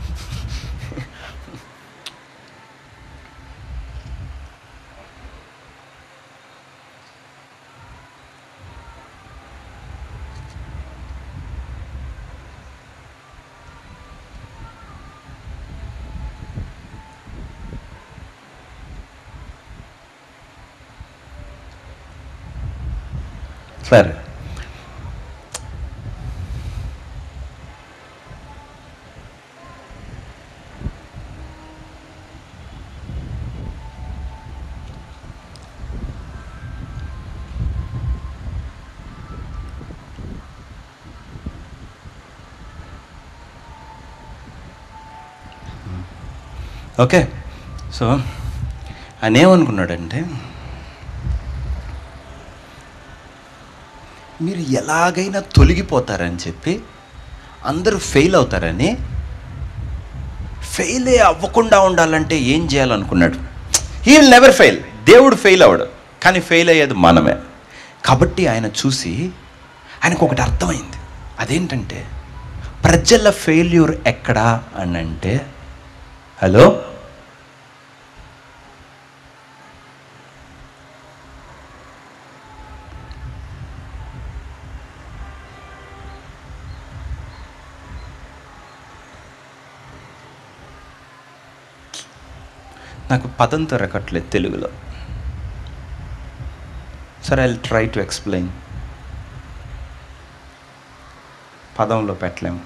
సరే, ఓకే. సో ఆయన ఏమనుకున్నాడంటే, మీరు ఎలాగైనా తొలగిపోతారని చెప్పి, అందరూ ఫెయిల్ అవుతారని, ఫెయిలే అవ్వకుండా ఉండాలంటే ఏం చేయాలనుకున్నాడు? He will never fail. దేవుడు ఫెయిల్ అవ్వడు, కానీ ఫెయిల్ అయ్యేది మనమే. కాబట్టి ఆయన చూసి ఆయనకు ఒకటి అర్థమైంది. అదేంటంటే, ప్రజల ఫెయిల్యూర్ ఎక్కడా అని అంటే, హలో, నాకు పదం దొరకట్లేదు తెలుగులో. సరే, I will try to explain. పదంలో పెట్టలేము.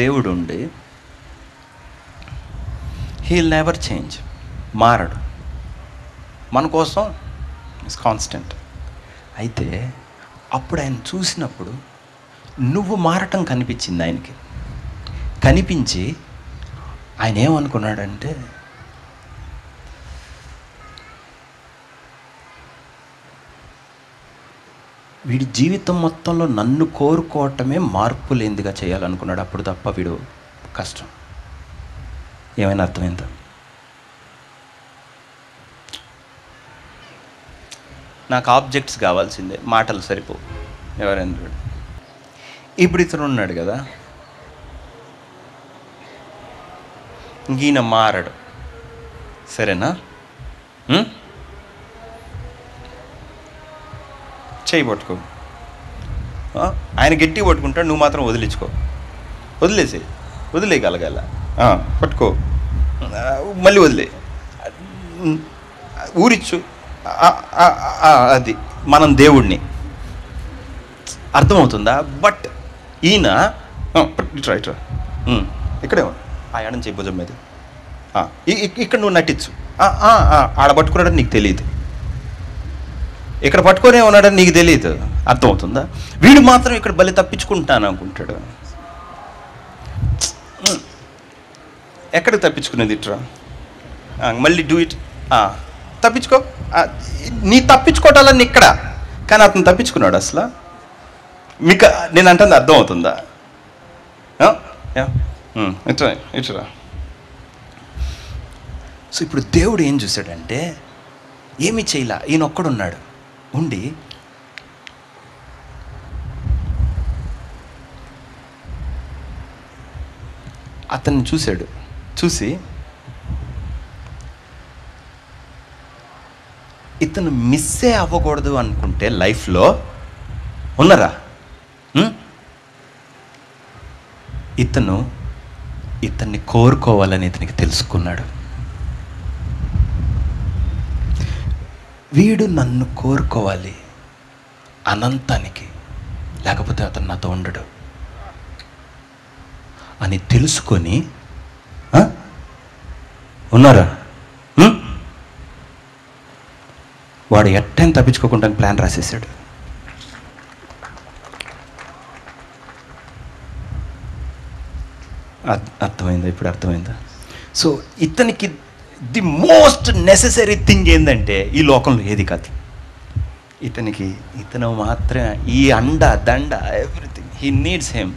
దేవుడు ఉండి, హీ విల్ నెవర్ చేంజ్, మారడు. మన కోసం ఇట్స్ కాన్స్టెంట్. అయితే అప్పుడు ఆయన చూసినప్పుడు నువ్వు మారటం కనిపించింది ఆయనకి. కనిపించి ఆయన ఏమనుకున్నాడంటే, వీడి జీవితం మొత్తంలో నన్ను కోరుకోవటమే మార్పు లేనిదిగా చేయాలనుకున్నాడు. అప్పుడు తప్ప వీడు కష్టం. ఏమైనా అర్థమైందా? నాకు ఆబ్జెక్ట్స్ కావాల్సిందే, మాటలు సరిపోవు. ఎవరైనా ఇప్పుడు ఇతను ఉన్నాడు కదా, ఈయన మారడు, సరేనా? చేయి పట్టుకో, ఆయన గట్టిగా పట్టుకుంటాడు, నువ్వు మాత్రం వదిలేయగలగాల. పట్టుకో, మళ్ళీ వదిలే, ఊరిచ్చు. అది మనం దేవుడిని, అర్థమవుతుందా? బట్ ఈయన ఇట్రా ఇక్కడే ఆ ఎడం చేయి భుజం మీద, ఇక్కడ నువ్వు నటించు. ఆడ పట్టుకున్నాడని నీకు తెలియదు, ఇక్కడ పట్టుకునే ఉన్నాడని నీకు తెలియదు, అర్థమవుతుందా? వీడు మాత్రం ఇక్కడ బలి తప్పించుకుంటాను అనుకుంటాడు. ఎక్కడికి తప్పించుకునేది? ఇట్రా, మళ్ళీ డూ ఇట్, తప్పించుకో. నీ తప్పించుకోవటాలని ఇక్కడ, కానీ అతను తప్పించుకున్నాడు. అసలు మీకు నేను అంటుంది అర్థమవుతుందా? ఇట్రా. సో ఇప్పుడు దేవుడు ఏం చూశాడంటే, ఏమీ చేయలా, ఈయన ఒక్కడున్నాడు. ఉండి అతన్ని చూశాడు. చూసి ఇతను మిస్సే అవ్వకూడదు అనుకుంటే లైఫ్లో ఉన్నారా, ఇతన్ని కోరుకోవాలని ఇతనికి తెలుసుకున్నాడు. వీడు నన్ను కోరుకోవాలి అనంతానికి, లేకపోతే అతను నాతో ఉండడు అని తెలుసుకొని ఉన్నారా? వాడు ఎట్టని తప్పించుకోకుండా ప్లాన్ రాసేసాడు. అర్థమైందా? ఇప్పుడు అర్థమైందా? సో ఇతనికి ది మోస్ట్ నెసెసరీ థింగ్ ఏంటంటే ఈ లోకంలో ఏది కాదు, ఇతను మాత్రమే ఈ అండ దండ ఎవ్రీథింగ్. He needs him.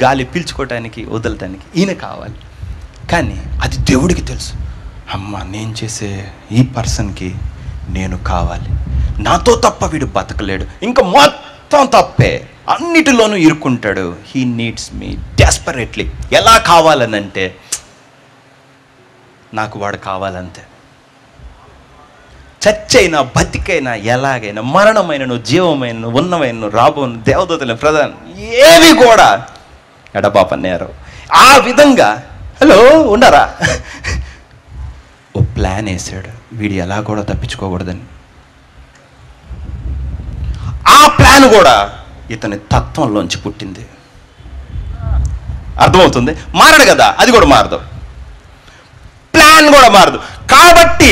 గాలి పీల్చుకోవటానికి వదలటానికి ఈయన కావాలి. కానీ అది దేవుడికి తెలుసు. అమ్మ, నేను చేసే ఈ పర్సన్కి నేను కావాలి, నాతో తప్ప వీడు బతకలేడు, ఇంకా మొత్తం తప్పే, అన్నిటిలోనూ ఇరుక్కుంటాడు. He needs me desperately. ఎలా కావాలనంటే నాకు వాడు కావాలంతే. చచ్చైనా బతికైనా ఎలాగైనా, మరణమైనను జీవమైనను ఉన్నమైనను రాబోను దేవదూతల ప్రధాన ఏవి కూడా ఎడబాప నేరం. ఆ విధంగా హలో ఉన్నారా? ఓ ప్లాన్ వేసాడు, వీడు ఎలా కూడా తప్పించుకోకూడదని. ఆ ప్లాన్ కూడా ఇతని తత్వంలోంచి పుట్టింది. అర్థమవుతుంది? మారడు కదా, అది కూడా మారదు, ప్లాన్ కూడా మారదు. కాబట్టి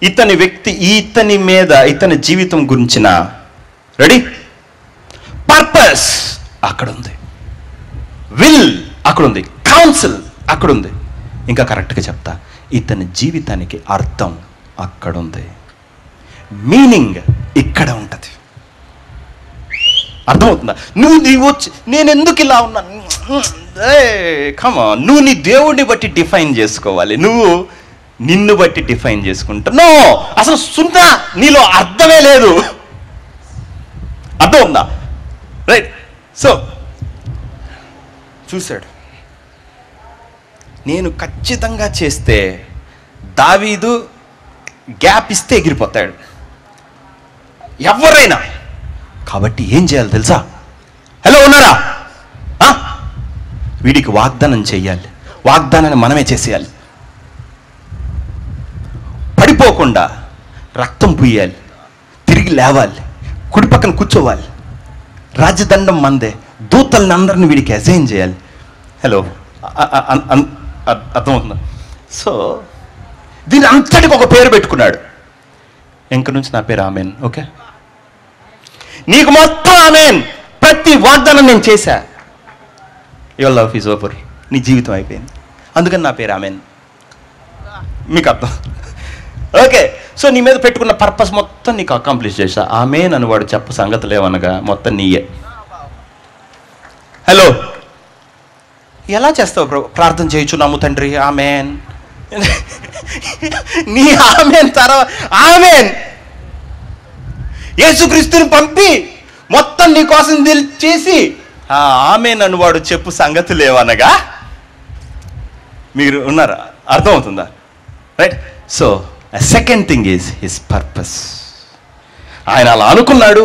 ఇతని మీద ఇతని జీవితం గురించిన రెడీ పర్పస్ అక్కడ ఉంది, విల్ అక్కడ ఉంది, కౌన్సిల్ అక్కడ ఉంది. ఇంకా కరెక్ట్గా చెప్తా, ఇతని జీవితానికి అర్థం అక్కడ ఉంది, మీనింగ్ ఇక్కడ ఉంటుంది. అర్థమవుతుందా? నువ్వు వచ్చి నేను ఎందుకు ఇలా ఉన్నాను, కమాన్, నువ్వు నీ దేవుడిని బట్టి డిఫైన్ చేసుకోవాలి, నువ్వు నిన్ను బట్టి డిఫైన్ చేసుకుంటా. అసలు సున్నా, నీలో అర్థమే లేదు. అర్థం ఉందా? రైట్. సో చూశాడు, నేను ఖచ్చితంగా చేస్తే దావీదు గ్యాప్ ఇస్తే ఎగిరిపోతాడు ఎవరైనా. కాబట్టి ఏం చేయాలి తెలుసా? హలో ఉన్నారా? వీడికి వాగ్దానం చెయ్యాలి, వాగ్దానాన్ని మనమే చేసేయాలి. పడిపోకుండా రక్తం పుయ్యాలి, తిరిగి లేవాలి, కుడి పక్కన కూర్చోవాలి, రాజదండం మందే, దూతల్ని అందరిని వీడికి అసైన్ చేయాలి. హలో అర్థమవుతుందా? సో దీని అంతటికి ఒక పేరు పెట్టుకున్నాడు. ఇంక నుంచి నా పేరు ఆమెన్. ఓకే, నీకు మొత్తం ఆమెన్, ప్రతి వాగ్దానం నేను చేశా. యువర్ లవ్ ఈజ్ ఓవర్, నీ జీవితం అయిపోయింది, అందుకని నా పేరు ఆమెన్. మీకు అర్థం? ఓకే. సో నీ మీద పెట్టుకున్న పర్పస్ మొత్తం నీకు అకాంప్లిష్ చేశా. ఆమెన్ అని వాడు చెప్ప సంగతి లేవనగా మొత్తం నీయే. హలో, ఎలా చేస్తావు? ప్రార్థన చేయొచ్చు, నమ్ము తండ్రి, ఆమెన్. నీ ఆమెన్ తర్వాత ఆమెన్ యేసుక్రీస్తుని పంపి మొత్తం నీ కోసం చేసి ఆమె నన్ను వాడు చెప్పు సంగతి లేవనగా మీరు ఉన్నారా? అర్థమవుతుందా? Right. So second thing is his purpose. ఆయన అలా అనుకున్నాడు.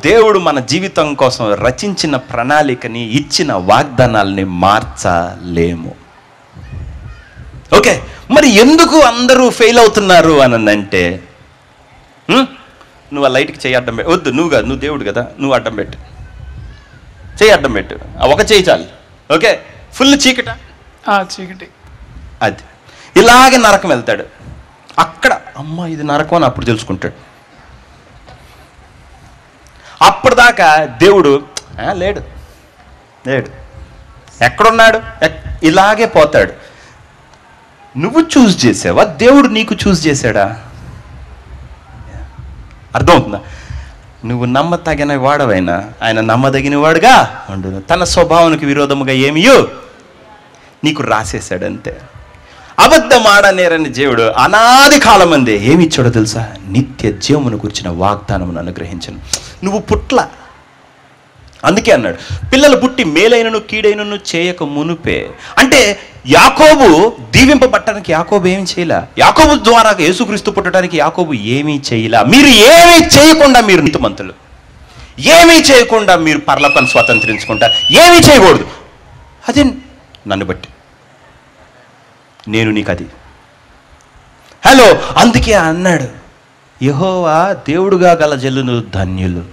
దేవుడు మన జీవితం కోసం రచించిన ప్రణాళికని, ఇచ్చిన వాగ్దానాలని మార్చలేము. ఓకే, మరి ఎందుకు అందరూ ఫెయిల్ అవుతున్నారు అని అంటే, నువ్వు ఆ లైట్కి చెయ్యి అడ్డం పెట్టు. వద్దు, నువ్వు కాదు, నువ్వు దేవుడు కదా, నువ్వు అడ్డం పెట్టు, చెయ్యి అడ్డం పెట్టు. ఒక చెయ్యి చాలు. ఓకే, ఫుల్ చీకట, చీకటి. అది ఇలాగే నరకం వెళ్తాడు. అక్కడ అమ్మ ఇది నరకం అని అప్పుడు తెలుసుకుంటాడు. అప్పటిదాకా దేవుడు లేడు, ఎక్కడున్నాడు, ఇలాగే పోతాడు. నువ్వు చూస్ చేసావా, దేవుడు నీకు చూస్ చేశాడా? అర్థమవుతుందా? నువ్వు నమ్మతగిన వాడవైనా ఆయన నమ్మదగిన వాడుగా ఉండు. తన స్వభావానికి విరోధముగా ఏమియో నీకు రాసేశాడంతే. అబద్ధం ఆడనేరని దేవుడు అనాది కాలం అందే ఏమి ఇచ్చాడో తెలుసా? నిత్య జీవమును గురించిన వాగ్దానమును అనుగ్రహించను. నువ్వు పుట్ల, అందుకే అన్నాడు పిల్లలు పుట్టి మేలైనను కీడైనను చేయక మునుపే. అంటే యాకోబు దీవింపబట్టడానికి యాకోబు ఏమి చేయలే. యాకోబు ద్వారా యేసుక్రీస్తు పుట్టడానికి యాకోబు ఏమీ చేయలే. మీరు ఏమీ చేయకుండా మీరు నీతిమంతులు, ఏమీ చేయకుండా మీరు పరలోకాన్ని స్వతంత్రించుకుంటారు. ఏమీ చేయకూడదు. అదే నన్ను బట్టి నేను నీకు అది. హలో, అందుకే అన్నాడు యెహోవా దేవుడుగా గల జల్లును ధన్యులు.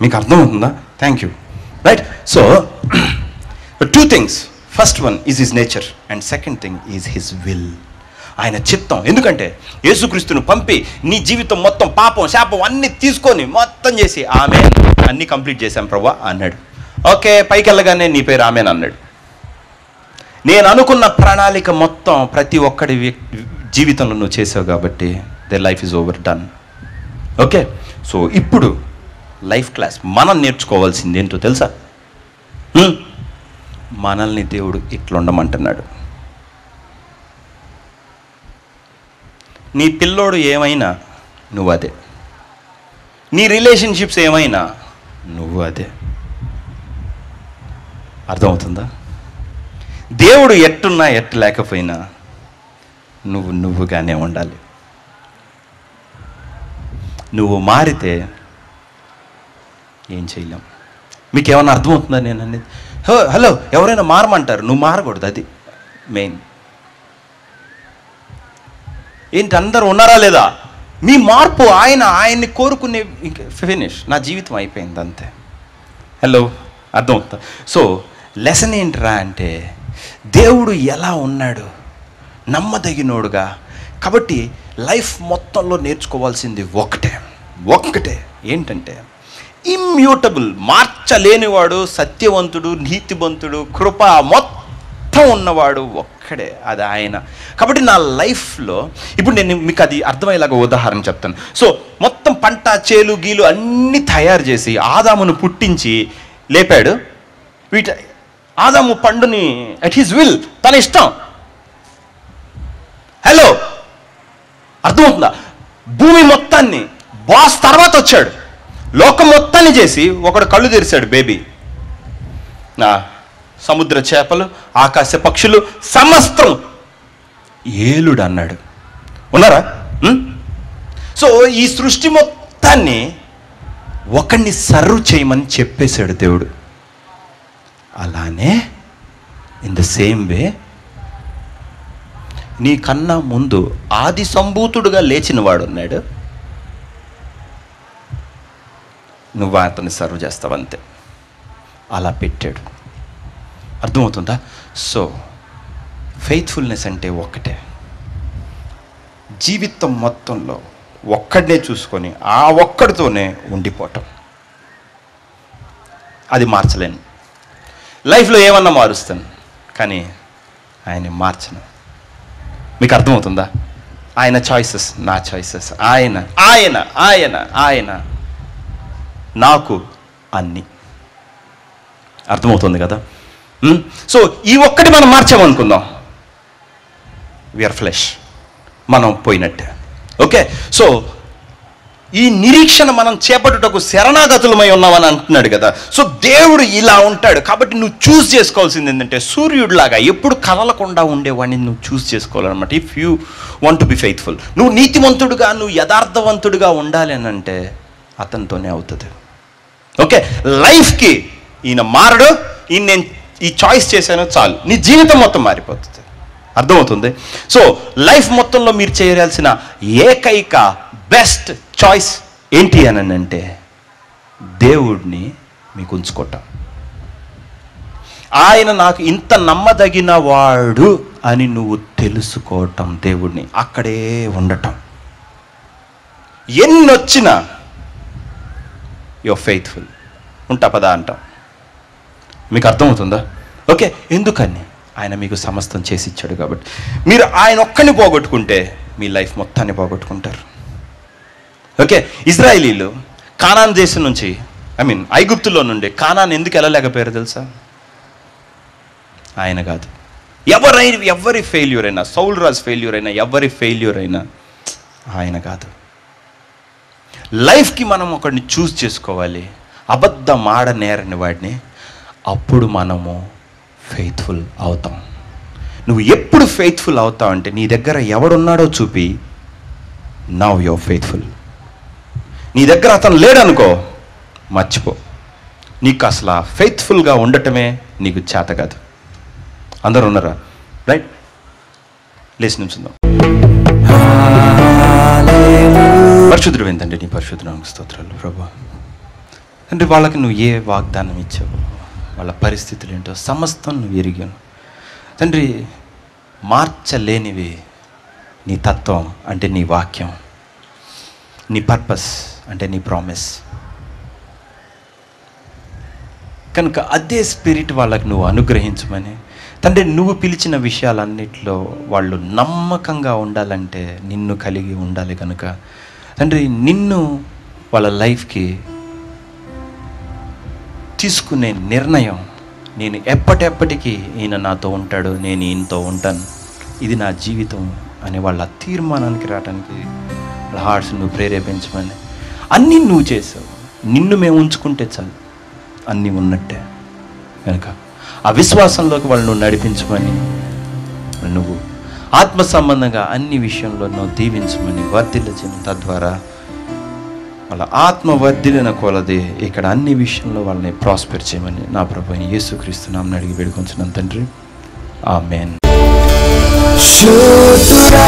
మీకు అర్థమవుతుందా? Thank you. Right. So 2 things. First one is his nature and second thing is his will, ఆయన చిత్తం. ఎందుకంటే యేసుక్రీస్తును పంపి నీ జీవితం మొత్తం పాపం శాపం అన్నీ తీసుకొని మొత్తం చేసి ఆమెన్ అన్నీ కంప్లీట్ చేశాం ప్రభువా అన్నాడు. ఓకే, పైకి వెళ్ళగానే నీ పేరు ఆమెన్ అన్నాడు. నేను అనుకున్న ప్రణాళిక మొత్తం ప్రతి ఒక్కడి జీవితంలో నువ్వు చేసావు కాబట్టి the life is over done. Okay, so ఇప్పుడు లైఫ్ క్లాస్ మనం నేర్చుకోవాల్సింది ఏంటో తెలుసా? మనల్ని దేవుడు ఇట్లా ఉండమంటున్నాడు. నీ పిల్లోడు ఏమైనా నువ్వు అదే, నీ రిలేషన్షిప్స్ ఏమైనా నువ్వు అదే. అర్థమవుతుందా? దేవుడు ఎట్టున్నా ఎట్టు లేకపోయినా నువ్వుగానే ఉండాలి. నువ్వు మారితే ఏం చేయలేం. మీకు ఏమన్నా అర్థమవుతుందా నేను అనేది? హలో, ఎవరైనా మారమంటారు, నువ్వు మారకూడదు. అది మెయిన్. ఏంటి అందరూ ఉన్నారా లేదా? మీ మార్పు ఆయన్ని కోరుకునే ఫినిష్. నా జీవితం అయిపోయింది అంతే. హలో, అర్థమవుతుందా? సో లెసన్ ఏంట్రా అంటే దేవుడు ఎలా ఉన్నాడు, నమ్మదగినోడుగా. కాబట్టి లైఫ్ మొత్తంలో నేర్చుకోవాల్సింది ఒక్కటే ఏంటంటే ఇమ్యూటబుల్, మార్చలేనివాడు, సత్యవంతుడు, నీతివంతుడు, కృప మొత్తం ఉన్నవాడు ఒక్కడే, అది ఆయన. కాబట్టి నా లైఫ్లో ఇప్పుడు నేను మీకు అది అర్థమయ్యేలాగా ఉదాహరణ చెప్తాను. సో మొత్తం పంట చేలు గీలు అన్నీ తయారు చేసి ఆదామును పుట్టించి లేపాడు. ఆదాము పండుని అట్ హిజ్ విల్, తన ఇష్టం. హలో, అర్థమవుతుందా? భూమి మొత్తాన్ని బాస్ తర్వాత వచ్చాడు. లోకం మొత్తాన్ని చేసి ఒకడు కళ్ళు తెరిచాడు, బేబీ. సముద్ర చేపలు, ఆకాశ పక్షులు, సమస్తం ఏలుడు అన్నాడు. ఉన్నారా? సో ఈ సృష్టి మొత్తాన్ని ఒకడిని సర్వ్ చేయమని చెప్పేశాడు దేవుడు. అలానే ఇన్ ద సేమ్ వే నీకన్నా ముందు ఆది సంభూతుడుగా లేచిన వాడు ఉన్నాడు. నువ్వు అతన్ని సర్వ్ చేస్తావంతే. అలా పెట్టాడు. అర్థమవుతుందా? సో ఫెయిత్ఫుల్నెస్ అంటే ఒక్కటే. జీవితం మొత్తంలో ఒక్కడనే చూసుకొని ఆ ఒక్కడితోనే ఉండిపోవటం. అది మార్చలేను. లైఫ్లో ఏమన్నా మారుస్తాను, కానీ ఆయన్ని మార్చను. మీకు అర్థమవుతుందా? ఆయన చాయిసెస్ నా చాయిసెస్, ఆయన ఆయన ఆయన ఆయన నాకు అన్నీ. అర్థమవుతుంది కదా? సో ఈ ఒక్కటి మనం మార్చామనుకుందాం, వీఆర్ ఫ్లెష్, మనం పోయినట్టే. ఓకే, సో ఈ నిరీక్షణ మనం చేపట్టుటకు శరణాగతులమై ఉన్నామని అంటున్నాడు కదా. సో దేవుడు ఇలా ఉంటాడు కాబట్టి నువ్వు చూస్ చేసుకోవాల్సింది ఏంటంటే సూర్యుడిలాగా ఎప్పుడు కదలకుండా ఉండేవాడిని నువ్వు చూస్ చేసుకోవాలన్నమాట. If you want to be faithful, నువ్వు నీతివంతుడుగా, నువ్వు యథార్థవంతుడిగా ఉండాలి అని అంటే అతనితోనే అవుతుంది. ఓకే, లైఫ్కి ఈయన మారడు, ఈయన నేను ఈ చాయిస్ చేశాను చాలు, నీ జీవితం మొత్తం మారిపోతుంది. అర్థమవుతుంది? సో లైఫ్ మొత్తంలో మీరు చేయాల్సిన ఏకైక బెస్ట్ చాయిస్ ఏంటి అని అంటే దేవుడిని మీకు ఉంచుకోవటం. ఆయన నాకు ఇంత నమ్మదగిన వాడు అని నువ్వు తెలుసుకోవటం, దేవుడిని అక్కడే ఉండటం. ఎన్నొచ్చినా యువర్ ఫెయిత్ఫుల్, ఉంటా పదా అంటాం. మీకు అర్థమవుతుందా? ఓకే, ఎందుకని? ఆయన మీకు సమస్తం చేసి ఇచ్చాడు కాబట్టి. మీరు ఆయన ఒక్కడిని పోగొట్టుకుంటే మీ లైఫ్ మొత్తాన్ని పోగొట్టుకుంటారు. ఓకే, ఇజ్రాయేలీలు కానాన్ దేశం నుంచి ఐగుప్తులో నుండి కానాన్ ఎందుకు వెళ్ళలేకపోయారు తెలుసా? ఆయన కాదు. ఎవరి ఫెయిల్యూర్ అయినా, సౌల్ రాజ్ ఫెయిల్యూర్ అయినా, ఎవరి ఫెయిల్యూర్ అయినా ఆయన కాదు. లైఫ్కి మనం ఒకడిని చూస్ చేసుకోవాలి, అబద్ధం ఆడనేరని వాడిని. అప్పుడు మనము ఫెయిత్ఫుల్ అవుతాం. నువ్వు ఎప్పుడు ఫెయిత్ఫుల్ అవుతావు అంటే నీ దగ్గర ఎవడున్నాడో చూపి, నౌ యువర్ ఫెయిత్ఫుల్. నీ దగ్గర అతను లేడనుకో, మర్చిపో. నీకు అసలు ఫెయిత్ఫుల్గా ఉండటమే నీకు చేత కాదు. అందరూ ఉన్నారా? రైట్, లేచి నిల్చుందాం. పరిశుద్ధుడు ఏంటంటే నీ పరిశుద్ధ నామమునకు స్తోత్రాలు ప్రభువా. అంటే వాళ్ళకి నువ్వు ఏ వాగ్దానం ఇచ్చావు, వాళ్ళ పరిస్థితులు ఏంటో సమస్తం నువ్వు ఎరిగాను తండ్రి. మార్చలేనివి నీ తత్వం అంటే నీ వాక్యం, నీ పర్పస్ అంటే నీ ప్రామిస్. కనుక అదే స్పిరిట్ వాళ్ళకు నువ్వు అనుగ్రహించమని తండ్రి. నువ్వు పిలిచిన విషయాలన్నిటిలో వాళ్ళు నమ్మకంగా ఉండాలంటే నిన్ను కలిగి ఉండాలి. కనుక తండ్రి, నిన్ను వాళ్ళ లైఫ్కి తీసుకునే నిర్ణయం, నేను ఎప్పటికీ ఈయన నాతో ఉంటాడు, నేను ఈయనతో ఉంటాను, ఇది నా జీవితం అనే వాళ్ళ తీర్మానానికి రావడానికి వాళ్ళ హార్ట్స్ నువ్వు ప్రేరేపించమని. అన్నీ నువ్వు చేసావు, నిన్ను మేము ఉంచుకుంటే చాలు, అన్నీ ఉన్నట్టే. కనుక ఆ విశ్వాసంలోకి వాళ్ళు నువ్వు నడిపించమని, నువ్వు ఆత్మ సంబంధంగా అన్ని విషయంలో నువ్వు దీవించమని, వర్ధిల్లచని. తద్వారా వాళ్ళ ఆత్మ వర్ధిల్లిన కొలది ఇక్కడ అన్ని విషయంలో వాళ్ళని ప్రాస్పెర్ చేయమని నా ప్రభువైన యేసుక్రీస్తు నామమున అడిగి వేడుకొంచున్నాను తండ్రి. ఆమేన్. శుద్ధుడా